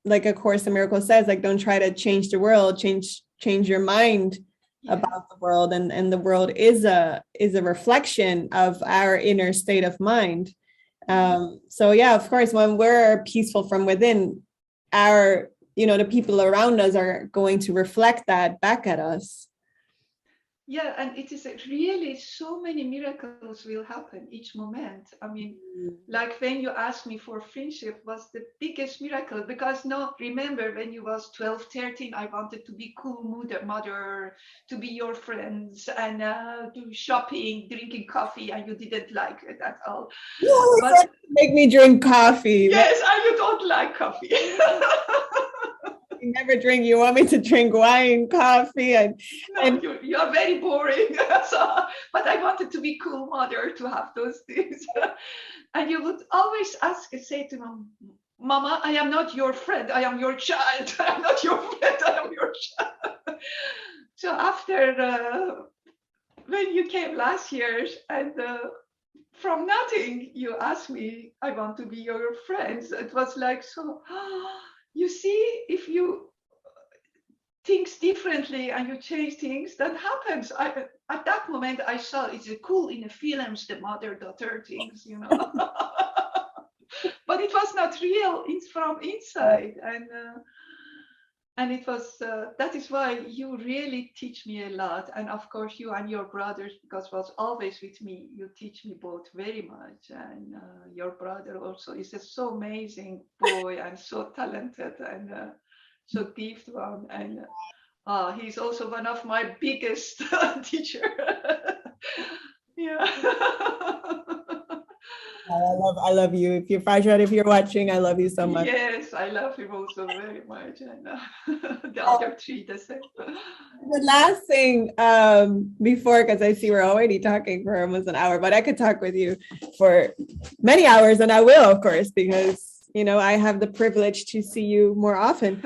like A Course in Miracles says, like don't try to change the world, change your mind Yes. about the world, and the world is a reflection of our inner state of mind. So yeah, of course, when we're peaceful from within, our the people around us are going to reflect that back at us. Yeah, and it is really so many miracles will happen each moment. I mean, like when you asked me for friendship was the biggest miracle because no, remember when you was 12, 13, I wanted to be cool mother, to be your friends and do shopping, drinking coffee, and you didn't like it at all. You always But have to make me drink coffee. yes, and you don't like coffee. You never drink. You want me to drink wine, coffee, No, you are very boring. So, but I wanted to be cool mother to have those things. And you would always say to mom, Mama, I am not your friend. I am your child. I am not your friend. I am your child. So after when you came last year and from nothing, you asked me, I want to be your friend. It was like, so you see, if you things differently and you change things, that happens. At that moment I saw it's cool in the films, the mother-daughter things, but it was not real. It's from inside, and it was that is why you really teach me a lot. And of course you and your brothers, because was always with me, you teach me both very much. And your brother also is a so amazing boy and so talented and so gifted one. And he's also one of my biggest teacher. Yeah. I love you. If you're Fajrat, if you're watching, I love you so much. Yes, I love him also very much. And the other three the same. The last thing before, because I see we're already talking for almost an hour, but I could talk with you for many hours, and I will, of course, because I have the privilege to see you more often.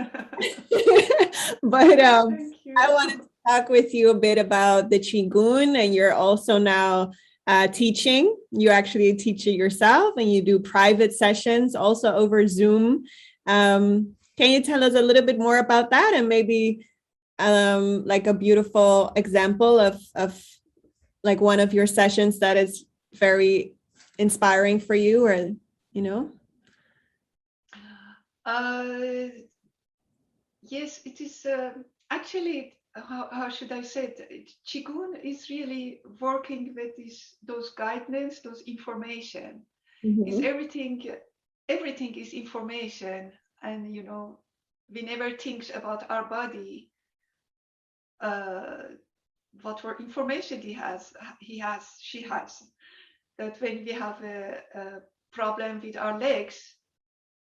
But I wanted to talk with you a bit about the Qigong, and you're also now teaching. You actually teach it yourself, and you do private sessions also over Zoom. Can you tell us a little bit more about that, and maybe like a beautiful example of like one of your sessions that is very inspiring for you, or yes, it is actually, how should I say it? Qigong is really working with those guidance, those information. Is everything is information, and we never think about our body, what information she has. That when we have a problem with our legs,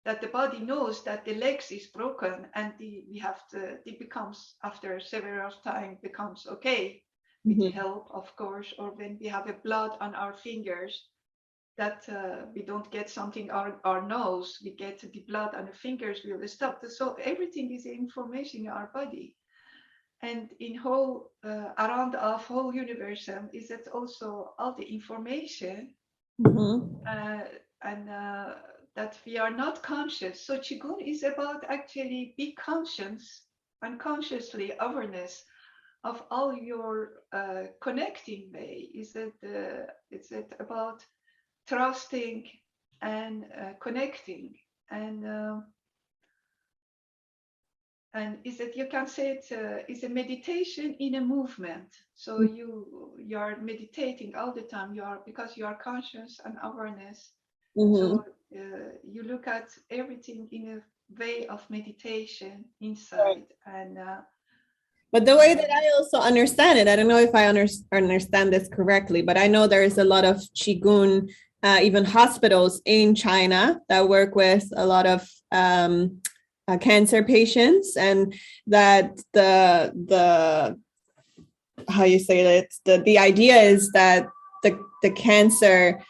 that the body knows that the legs is broken, and it becomes after several time becomes okay with the help, of course. Or when we have a blood on our fingers, that we don't get something on our nose, we get the blood on the fingers, we will stop. So everything is information in our body. And in whole around our whole universe is that also all the information, and that we are not conscious. So Qigong is about actually be conscious, unconsciously awareness of all your connecting way. Is it about trusting and connecting, and is that you can say it is a meditation in a movement. So you are meditating all the time. Because you are conscious and awareness. So you look at everything in a way of meditation inside. And but the way that I also understand it, I don't know if I understand this correctly, but I know there is a lot of Qigong, even hospitals in China that work with a lot of cancer patients, and that the how you say it, the idea is that the cancer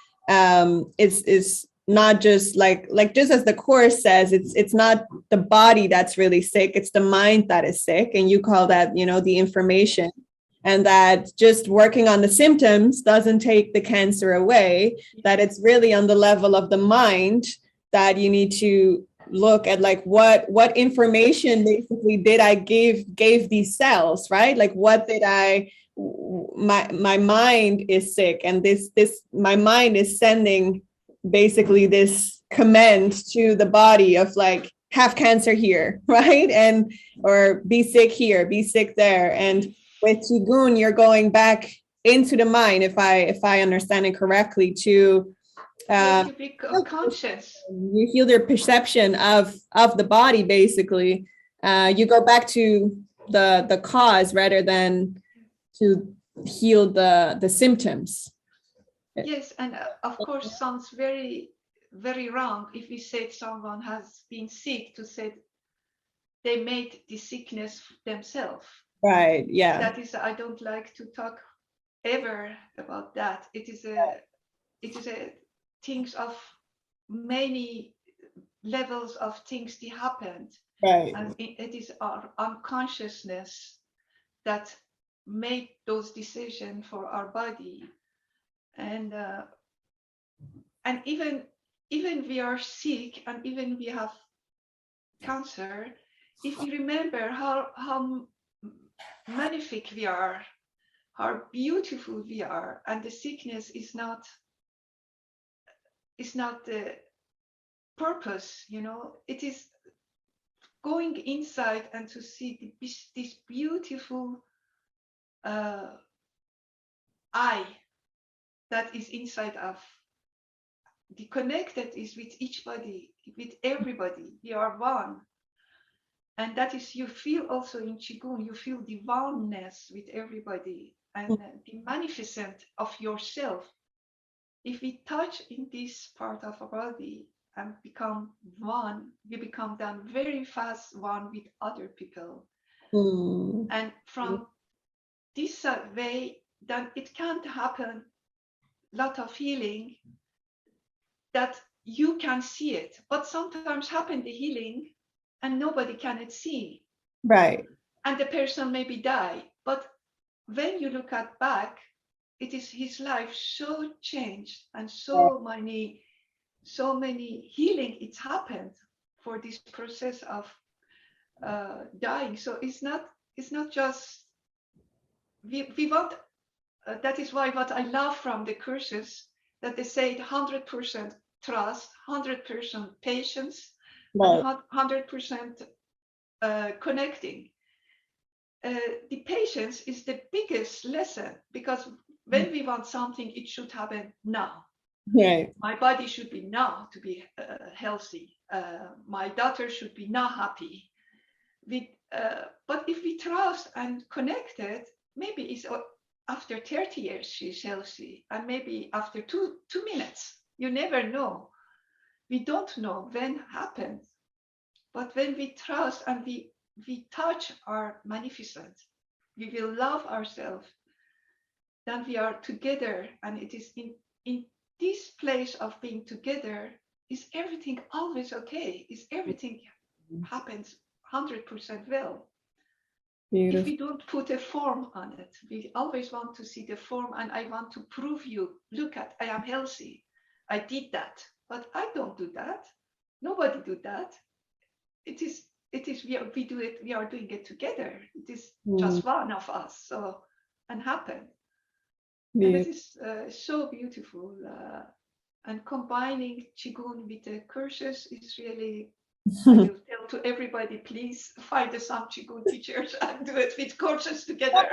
is not just like just as the course says, it's not the body that's really sick, it's the mind that is sick, and you call that, you know, the information, and that just working on the symptoms doesn't take the cancer away, that it's really on the level of the mind that you need to look at, like what information basically did I gave these cells, right? Like what did I, my mind is sick, and this my mind is sending basically this command to the body of like, have cancer here, right? And or be sick here, be sick there. And with Qigong, you're going back into the mind, if I understand it correctly, to you become conscious. you heal their perception of the body, basically. You go back to the cause rather than to heal the symptoms. Yes, and of course sounds very, very wrong if we said someone has been sick to say they made the sickness themselves. Right, yeah. That is, I don't like to talk ever about that. It is a things of many levels of things that happened. Right. And it is our unconsciousness that made those decisions for our body. And even we are sick, and even we have cancer, if we remember how magnific we are, how beautiful we are, and the sickness is not the purpose, you know, it is going inside and to see this beautiful eye that is inside of the connected is with each body, with everybody. We are one. And that is, you feel also in Qigong, you feel the oneness with everybody and the magnificent of yourself. If we touch in this part of our body and become one, we become then very fast one with other people. And from this way, then it can't happen lot of healing that you can see it, but sometimes happen the healing and nobody can see. Right. And the person maybe die, but when you look at back, it is his life so changed and so many healing it's happened for this process of dying. So it's not just we want. That is why what I love from the courses that they say 100% trust, 100% patience, and 100% connecting. The patience is the biggest lesson, because when we want something, it should happen now. Right. My body should be now to be healthy. My daughter should be now happy. But if we trust and connect it, maybe it's after 30 years she's healthy, and maybe after two minutes. You never know. We don't know when it happens. But when we trust and we touch our magnificent, we will love ourselves, then we are together. And it is in this place of being together, is everything always okay? Is everything happens 100% well? Beautiful. If we don't put a form on it, we always want to see the form, and I want to prove you, look at, I am healthy. I did that, but I don't do that. Nobody do that. It is we do it, we are doing it together. It is just one of us, so, and happen. And it is so beautiful. And combining Qigong with the courses is really, I will tell to everybody, please find some Qigong teachers and do it with courses together.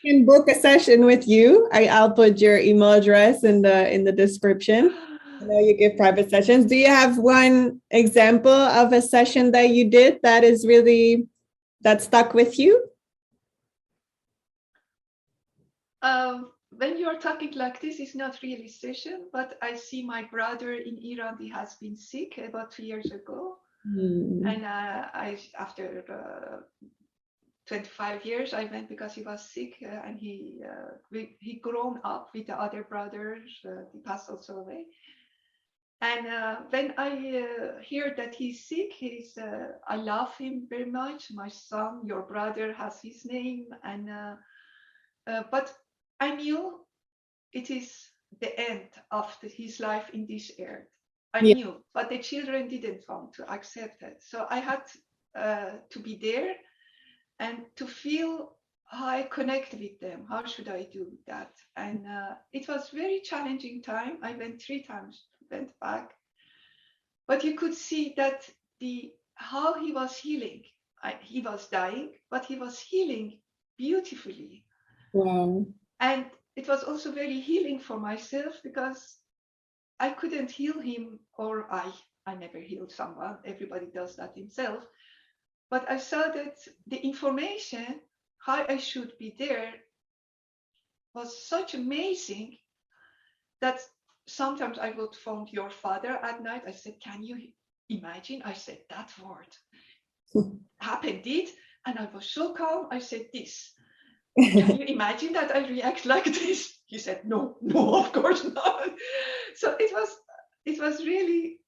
You can book a session with you. I'll put your email address in the description. I know you give private sessions. Do you have one example of a session that you did that is really, that stuck with you? When you're talking like this, it's not really session, but I see my brother in Iran, he has been sick about 2 years ago. And I, after 25 years, I went because he was sick, and he grown up with the other brothers. He passed also away. And when I hear that he's sick, I love him very much. My son, your brother, has his name, and but I knew it is the end of his life in this earth. I Yeah. knew, but the children didn't want to accept it. So I had to be there and to feel how I connect with them. How should I do that? And it was very challenging time. I went 3 times, went back, but you could see that the how he was healing. He was dying, but he was healing beautifully. Wow. And it was also very healing for myself because I couldn't heal him, or I never healed someone. Everybody does that himself. But I saw that the information, how I should be there, was such amazing that sometimes I would phone your father at night. I said, "Can you imagine?" I said that word. Happened it, and I was so calm. I said this. Can you imagine that I react like this? He said, "No, no, of course not." So it was really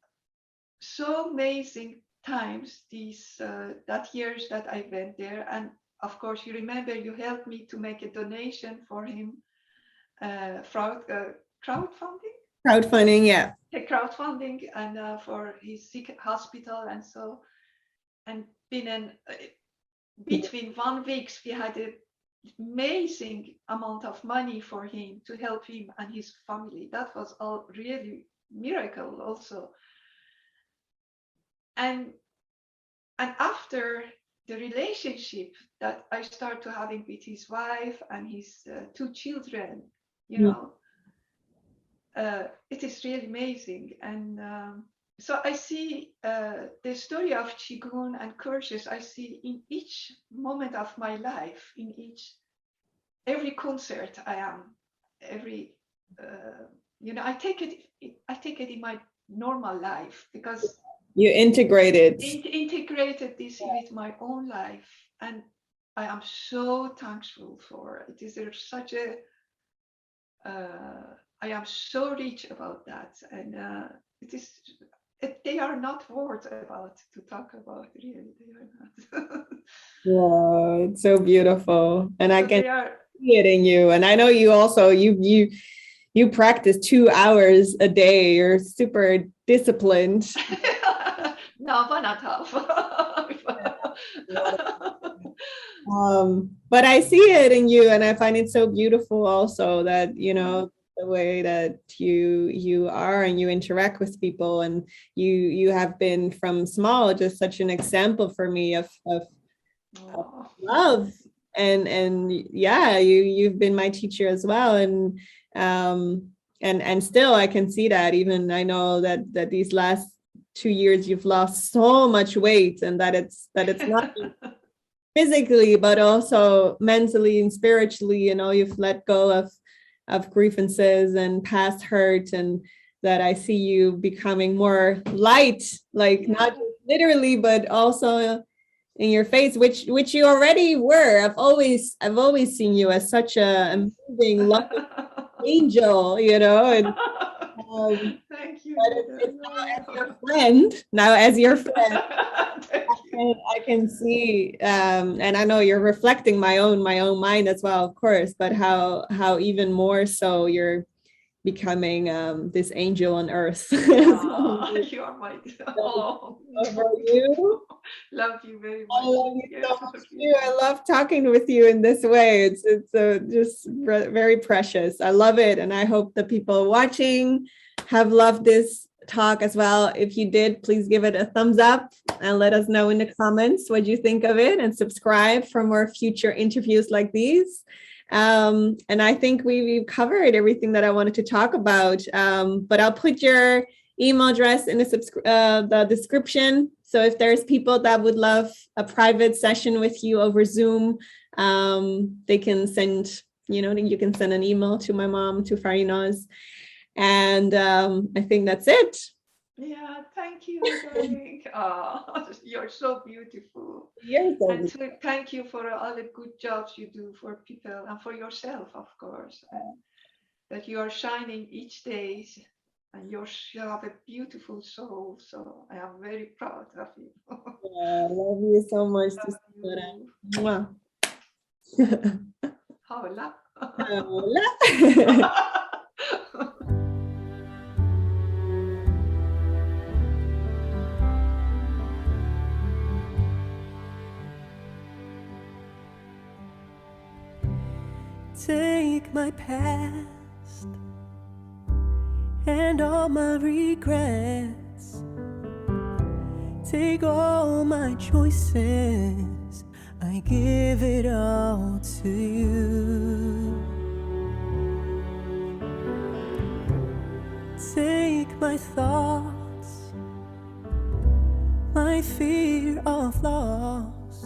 so amazing times that years that I went there. And of course, you remember you helped me to make a donation for him, crowdfunding. Crowdfunding, yeah. The crowdfunding and for his sick hospital and so, and between 1 week we had an amazing amount of money for him to help him and his family. That was all really miracle also. And after the relationship that I start to having with his wife and his 2 children, you know, it is really amazing. And so I see the story of Qigong and courses, I see in each moment of my life, in every concert I am, I take it in my normal life because You integrated. integrated this with my own life, and I am so thankful for it. Is there such a I am so rich about that, and they are not words about to talk about. Really, they are not. Wow, it's so beautiful. And I So can they are. see it in you. And I know you also you practice 2 hours a day. You're super disciplined. No, but not half. But I see it in you, and I find it so beautiful also that, the way that you are and you interact with people, and you have been from small just such an example for me of love. And yeah, you've been my teacher as well. And still I can see that. Even I know that these last 2 years you've lost so much weight, and that it's not physically but also mentally and spiritually. You've let go of grievances and past hurt, and that I see you becoming more light, like not literally but also in your face, which you already were. I've always seen you as such a amazing, loving angel, and Thank you. but it's now as your friend. Now, as your friend, I can see, and I know you're reflecting my own mind as well, of course. But how even more so you're becoming this angel on earth. You are my Over you. Love you very much. I love you so much too. I love talking with you in this way. It's just very precious. I love it, and I hope the people watching have loved this talk as well. If you did, please give it a thumbs up and let us know in the comments what you think of it, and subscribe for more future interviews like these. And I think we've covered everything that I wanted to talk about. But I'll put your email address in the description. So if there's people that would love a private session with you over Zoom, they can send, you can send an email to my mom, to Farinaz. And I think that's it. Yeah, thank you, darling. Oh, you're so beautiful. You're so and thank you for all the good jobs you do for people and for yourself, of course, and that you are shining each day And you have a beautiful soul, so I am very proud of you. Yeah, I love you so much. Love you. Hola. Hola. Take my past and all my regrets. Take all my choices. I give it all to you. Take my thoughts, my fear of loss.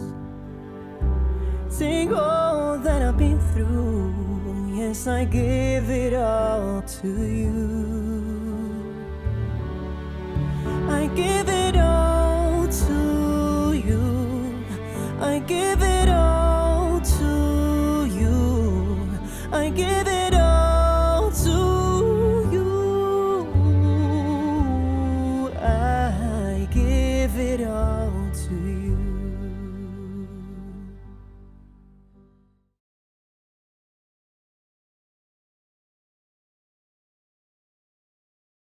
Take all that I've been through. Yes, I give it all to you. I give it all to you. I give it all to you. I give it all to you. I give it all.